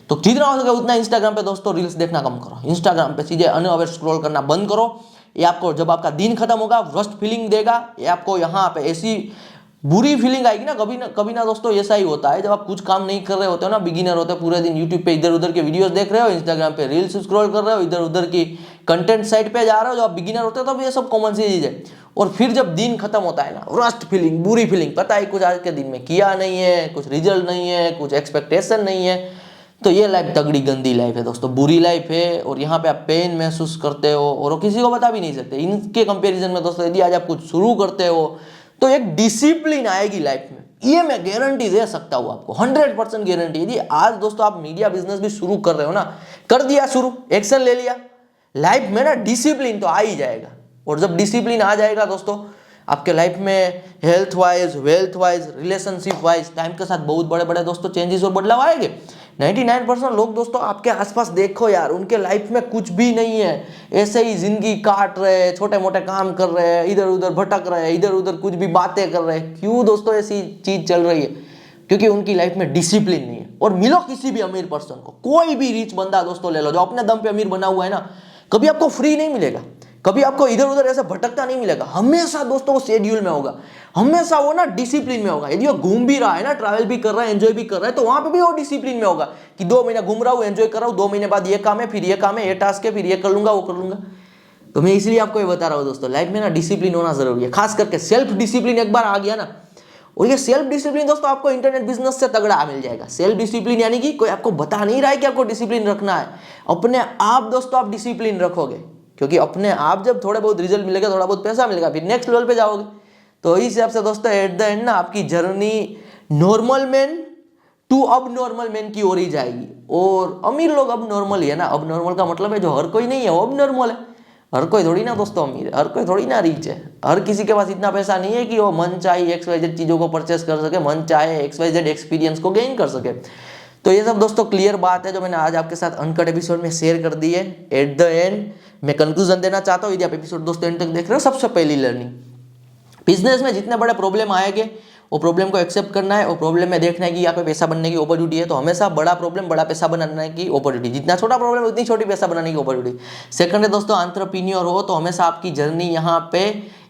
तो जितना हो सके उतना इंस्टाग्राम पे दोस्तों रील्स देखना कम करो, इंस्टाग्राम पे सीधे अनअवेयर स्क्रॉल करना बंद करो। ये आपको जब आपका दिन खत्म होगा वर्स्ट फीलिंग देगा, ये आपको यहाँ पे ऐसी बुरी फीलिंग आएगी ना, कभी ना दोस्तों ऐसा ही होता है, जब आप कुछ काम नहीं कर रहे होते हो ना, बिगिनर होते हो, पूरे दिन यूट्यूब पे इधर उधर के वीडियोस देख रहे हो, इंस्टाग्राम पे रील्स स्क्रॉल कर रहे हो, इधर उधर की कंटेंट साइट पे जा रहे हो, जब आप बिगिनर होते हो तब ये सब कॉमन सी चीज है। और फिर जब दिन खत्म होता है ना, वर्स्ट फीलिंग, बुरी फीलिंग, पता है कुछ आज के दिन में किया नहीं है, कुछ रिजल्ट नहीं है, कुछ एक्सपेक्टेशन नहीं है, तो ये लाइफ तगड़ी गंदी लाइफ है दोस्तों, बुरी लाइफ है। और यहाँ पे आप पेन महसूस करते हो और वो किसी को बता भी नहीं सकते। इनके कंपैरिजन में दोस्तों यदि आज आप कुछ शुरू करते हो तो एक डिसिप्लिन आएगी लाइफ में, ये मैं गारंटी दे सकता हूँ आपको, 100% गारंटी। यदि आज दोस्तों आप मीडिया बिजनेस भी शुरू कर रहे हो ना, कर दिया शुरू, एक्शन ले लिया, लाइफ में ना डिसिप्लिन तो आ ही जाएगा। और जब डिसिप्लिन आ जाएगा दोस्तों आपके लाइफ में health wise, wealth wise, relationship wise time के साथ बहुत बड़े बड़े दोस्तों चेंजेस और बदलाव आएंगे। 99% लोग दोस्तों आपके आसपास देखो यार, उनके लाइफ में कुछ भी नहीं है, ऐसे ही जिंदगी काट रहे, छोटे मोटे काम कर रहे हैं, इधर उधर भटक रहे हैं, इधर उधर कुछ भी बातें कर रहे हैं। क्यों दोस्तों ऐसी चीज चल रही है? क्योंकि उनकी लाइफ में डिसिप्लिन नहीं है। और मिलो किसी भी अमीर पर्सन को, कोई भी रिच बंदा दोस्तों ले लो जो अपने दम पे अमीर बना हुआ है ना, कभी आपको फ्री नहीं मिलेगा, कभी आपको इधर उधर ऐसे भटकता नहीं मिलेगा, हमेशा दोस्तों वो शेड्यूल में होगा, हमेशा वो ना डिसिप्लिन में होगा। यदि वो घूम भी रहा है ना, ट्रैवल भी कर रहा है, एंजॉय भी कर रहा है, तो वहां पे भी वो डिसिप्लिन में होगा कि 2 महीना घूम रहा हूँ, एंजॉय कर रहा हूँ, 2 महीने बाद ये काम है, फिर ये काम है, ये टास्क है, फिर ये कर लूंगा, वो कर लूंगा। तो मैं इसलिए आपको ये बता रहा हूँ दोस्तों, लाइफ में ना डिसिप्लिन होना जरूरी है, खास करके सेल्फ डिसिप्लिन एक बार आ गया ना। और ये सेल्फ डिसिप्लिन दोस्तों आपको इंटरनेट बिजनेस से तगड़ा मिल जाएगा। सेल्फ डिसिप्लिन यानी कि कोई आपको बता नहीं रहा है कि आपको डिसिप्लिन रखना है, अपने आप दोस्तों आप डिसिप्लिन रखोगे, क्योंकि अपने आप जब थोड़ा बहुत रिजल्ट मिलेगा, थोड़ा बहुत पैसा मिलेगा, फिर नेक्स्ट लेवल पे जाओगे। तो इस हिसाब से दोस्तों एट द एंड ना आपकी जर्नी नॉर्मल मैन टू अब नॉर्मल मैन की ओर ही जाएगी। और अमीर लोग अब नॉर्मल ही है ना, अब नॉर्मल का मतलब है जो हर कोई नहीं है वो अब नॉर्मल है। हर कोई थोड़ी ना दोस्तों अमीर है, हर कोई थोड़ी ना रिच है, हर किसी के पास इतना पैसा नहीं है कि वो मन चाहे XYZ चीज़ों को परचेस कर सके, मन चाहे XYZ एक्सपीरियंस को गेन कर सके। तो ये सब दोस्तों क्लियर बात है जो मैंने आज आपके साथ अनकट एपिसोड में शेयर कर दी है। एट द एंड मैं कंक्लूजन देना चाहता हूँ, यदि आप एपिसोड दोस्तों एंड तक देख रहे हो, सबसे पहली लर्निंग, बिजनेस में जितने बड़े प्रॉब्लम आएंगे वो प्रॉब्लम को एक्सेप्ट करना है और प्रॉब्लम में देखना है कि यहाँ पे पैसा बनने की अपॉर्चुनिटी है। तो हमेशा बड़ा प्रॉब्लम बड़ा पैसा बनाने की अपॉर्चुनिटी, जितना छोटा प्रॉब्लम उतनी छोटी पैसा बनाने की अपॉर्चुनिटी। सेकंड है दोस्तों, एंटरप्रेन्योर हो तो हमेशा आपकी जर्नी यहाँ पे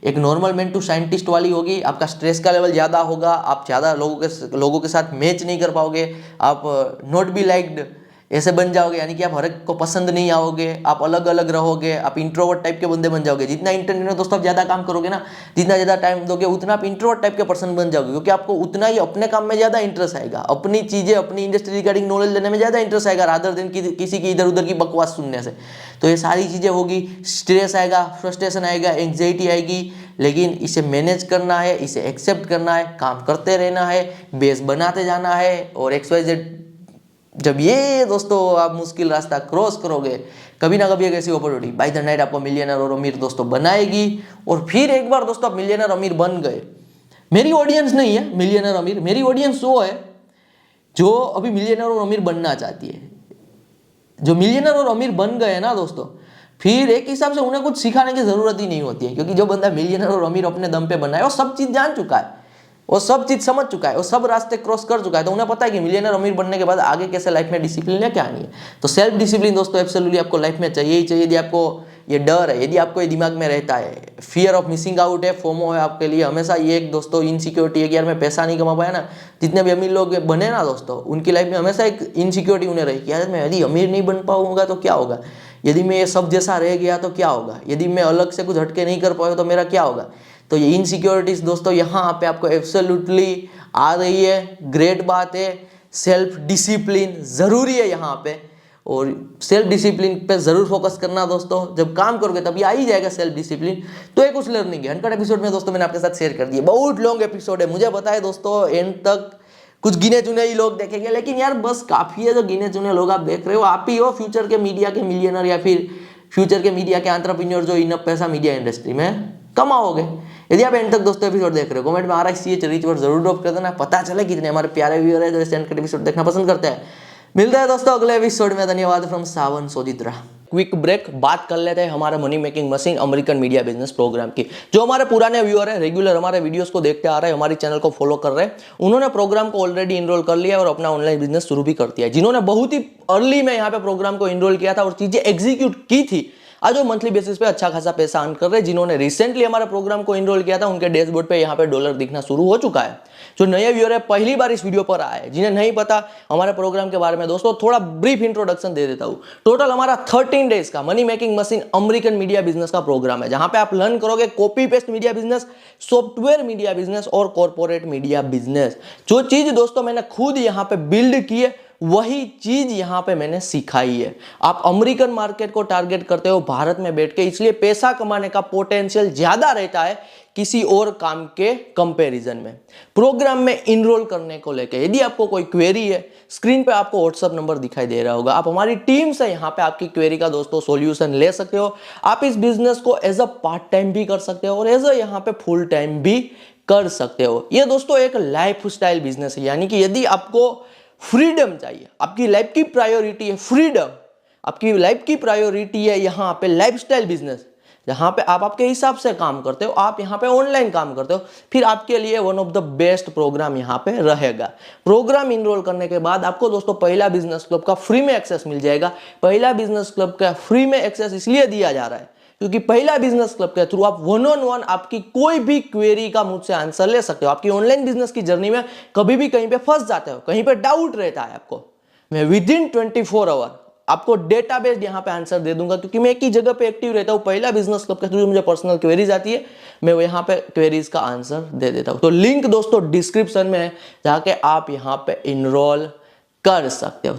एक नॉर्मल मैन टू साइंटिस्ट वाली होगी। आपका स्ट्रेस का लेवल ज़्यादा होगा, आप ज़्यादा लोगों के साथ मैच नहीं कर पाओगे, आप नॉट बी लाइक्ड ऐसे बन जाओगे, यानी कि आप हर एक को पसंद नहीं आओगे, आप अलग अलग रहोगे, आप इंट्रोवर्ट टाइप के बंदे बन जाओगे। जितना इंटरनेट में दोस्तों आप ज़्यादा काम करोगे ना, जितना ज़्यादा टाइम दोगे, उतना आप इंट्रोवर्ट टाइप के पर्सन बन जाओगे, क्योंकि आपको उतना ही अपने काम में ज़्यादा इंटरेस्ट आएगा, अपनी चीज़ें, अपनी इंडस्ट्री रिगार्डिंग नॉलेज लेने में ज़्यादा इंटरेस्ट आएगा रादर देन किसी की इधर उधर की बकवास सुनने से। तो ये सारी चीज़ें होगी, स्ट्रेस आएगा, फ्रस्ट्रेशन आएगा, एंग्जाइटी आएगी, लेकिन इसे मैनेज करना है, इसे एक्सेप्ट करना है, काम करते रहना है, बेस बनाते जाना है। और XYZ जब ये दोस्तों आप मुश्किल रास्ता क्रॉस करोगे, कभी ना कभी एक ऐसी अपॉर्चुनिटी बाय द नाइट आपको मिलियनर और अमीर दोस्तों बनाएगी। और फिर एक बार दोस्तों आप मिलियनर अमीर बन गए, मेरी ऑडियंस नहीं है मिलियनर अमीर, मेरी ऑडियंस वो है जो अभी मिलियनर और अमीर बनना चाहती है। जो मिलियनर और अमीर बन गए ना दोस्तों, फिर एक हिसाब से उन्हें कुछ सिखाने की जरूरत ही नहीं होती है, क्योंकि जो बंदा मिलियनर और अमीर अपने दम पे बना है वो सब चीज जान चुका है, वो सब चीज समझ चुका है, वो सब रास्ते क्रॉस कर चुका है। तो उन्हें पता है कि मिलियनर अमीर बनने के बाद आगे कैसे लाइफ में डिसिप्लिन लेके आनी है। तो सेल्फ डिसिप्लिन दोस्तों एब्सोल्युटली आपको लाइफ में चाहिए ही चाहिए। यदि आपको ये डर है, यदि आपको ये दिमाग में रहता है, फियर ऑफ मिसिंग आउट है, फोमो है आपके लिए, हमेशा ये एक दोस्तों इनसिक्योरिटी है कि यार मैं पैसा नहीं कमा पाया ना, जितने भी अमीर लोग बने ना दोस्तों, उनकी लाइफ में हमेशा एक इनसिक्योरिटी उन्हें रही कि यार मैं यदि अमीर नहीं बन पाऊंगा तो क्या होगा, यदि मैं ये सब जैसा रह गया तो क्या होगा, यदि मैं अलग से कुछ हटके नहीं कर पाया तो मेरा क्या होगा। तो ये इनसिक्योरिटीज दोस्तों यहाँ पे आपको एब्सोल्युटली आ रही है, ग्रेट बात है। सेल्फ डिसिप्लिन जरूरी है यहाँ पे, और सेल्फ डिसिप्लिन पे जरूर फोकस करना दोस्तों। जब काम करोगे तभी आ ही जाएगा सेल्फ डिसिप्लिन। तो एक कुछ लर्निंग है अनकट एपिसोड में दोस्तों मैंने आपके साथ शेयर कर दिया। बहुत लॉन्ग एपिसोड है, मुझे पता है दोस्तों एंड तक कुछ गिने चुने ही लोग देखेंगे, लेकिन यार बस काफी है जो गिने चुने लोग आप देख रहे हो। आप ही हो फ्यूचर के मीडिया के मिलियनर या फिर फ्यूचर के मीडिया के एंटरप्रेन्योर जो इनफ पैसा मीडिया इंडस्ट्री में कमाओगे। यदि आप एंड तक दोस्तों एपिसोड देख रहे हो, कमेंट में RICH रीच पर जरूर ड्रॉप कर देना, पता चले कितने हमारे प्यारे व्यूअर है जो इस चैनल के एपिसोड देखना पसंद करते हैं। मिलते हैं दोस्तों अगले एपिसोड में। धन्यवाद from Sawan Soditra. Quick break, बात कर लेते हैं हमारे money making machine American media business program की। जो हमारे पुराने व्यूअर है, रेगुलर हमारे वीडियोस को देखते आ रहे हैं, हमारे चैनल को फॉलो कर रहे हैं, उन्होंने प्रोग्राम को ऑलरेडी इनरोल कर लिया और अपना ऑनलाइन बिजनेस शुरू भी कर दिया। जिन्होंने बहुत ही अर्ली में यहाँ पे प्रोग्राम को इनरोल किया था और चीजें एग्जीक्यूट की थी, आज वो मंथली बेसिस पे अच्छा खासा पैसा अर्न कर रहे हैं। जिन्होंने रिसेंटली हमारे प्रोग्राम को इनरोल किया था, उनके डैशबोर्ड पे यहाँ पे डॉलर दिखना शुरू हो चुका है। जो नए व्यूअर है, पहली बार इस वीडियो पर आए, जिन्हें नहीं पता हमारे प्रोग्राम के बारे में, दोस्तों थोड़ा ब्रीफ इंट्रोडक्शन दे देता हूँ। टोटल हमारा 13 डेज का money making machine American media business का प्रोग्राम है, जहां पे आप लर्न करोगे copy paste media business, software media business और कॉर्पोरेट मीडिया बिजनेस। जो चीज दोस्तों मैंने खुद यहाँ पे बिल्ड की है, वही चीज यहां पे मैंने सिखाई है। आप अमेरिकन मार्केट को टारगेट करते हो भारत में बैठ के, इसलिए पैसा कमाने का पोटेंशियल ज्यादा रहता है किसी और काम के कंपैरिजन में। प्रोग्राम में इनरोल करने को लेकर यदि आपको कोई क्वेरी है, स्क्रीन पे आपको व्हाट्सएप नंबर दिखाई दे रहा होगा, आप हमारी टीम से यहाँ पे आपकी क्वेरी का दोस्तों सॉल्यूशन ले सकते हो। आप इस बिजनेस को एज अ पार्ट टाइम भी कर सकते हो और एज अ यहाँ पे फुल टाइम भी कर सकते हो। ये दोस्तों एक लाइफ स्टाइल बिजनेस है, यानी कि यदि आपको फ्रीडम चाहिए, आपकी लाइफ की प्रायोरिटी है फ्रीडम, आपकी लाइफ की प्रायोरिटी है यहाँ पे लाइफस्टाइल बिजनेस, जहां पे आप आपके हिसाब से काम करते हो, आप यहाँ पे ऑनलाइन काम करते हो, फिर आपके लिए one of the best program यहाँ पे रहेगा। प्रोग्राम इनरोल करने के बाद आपको दोस्तों पहला बिजनेस क्लब का फ्री में एक्सेस मिल जाएगा। पहला बिजनेस क्लब का फ्री में एक्सेस इसलिए दिया जा रहा है क्योंकि पहला बिजनेस क्लब के थ्रू आप 1-on-1 आपकी कोई भी क्वेरी का मुझसे आंसर ले सकते हो। आपकी ऑनलाइन बिजनेस की जर्नी में कभी भी कहीं पे फंस जाते हो, कहीं पे डाउट रहता है आपको, मैं विदिन 24 आवर आपको डेटाबेस यहाँ पे आंसर दे दूंगा, क्योंकि मैं एक ही जगह पे एक्टिव रहता हूँ। पहला बिजनेस क्लब के थ्रू मुझे पर्सनल क्वेरीज आती है, मैं यहाँ पे क्वेरीज का आंसर दे देता हूँ। तो लिंक दोस्तों डिस्क्रिप्शन में है, जाके आप यहाँ पे इनरोल कर सकते हो।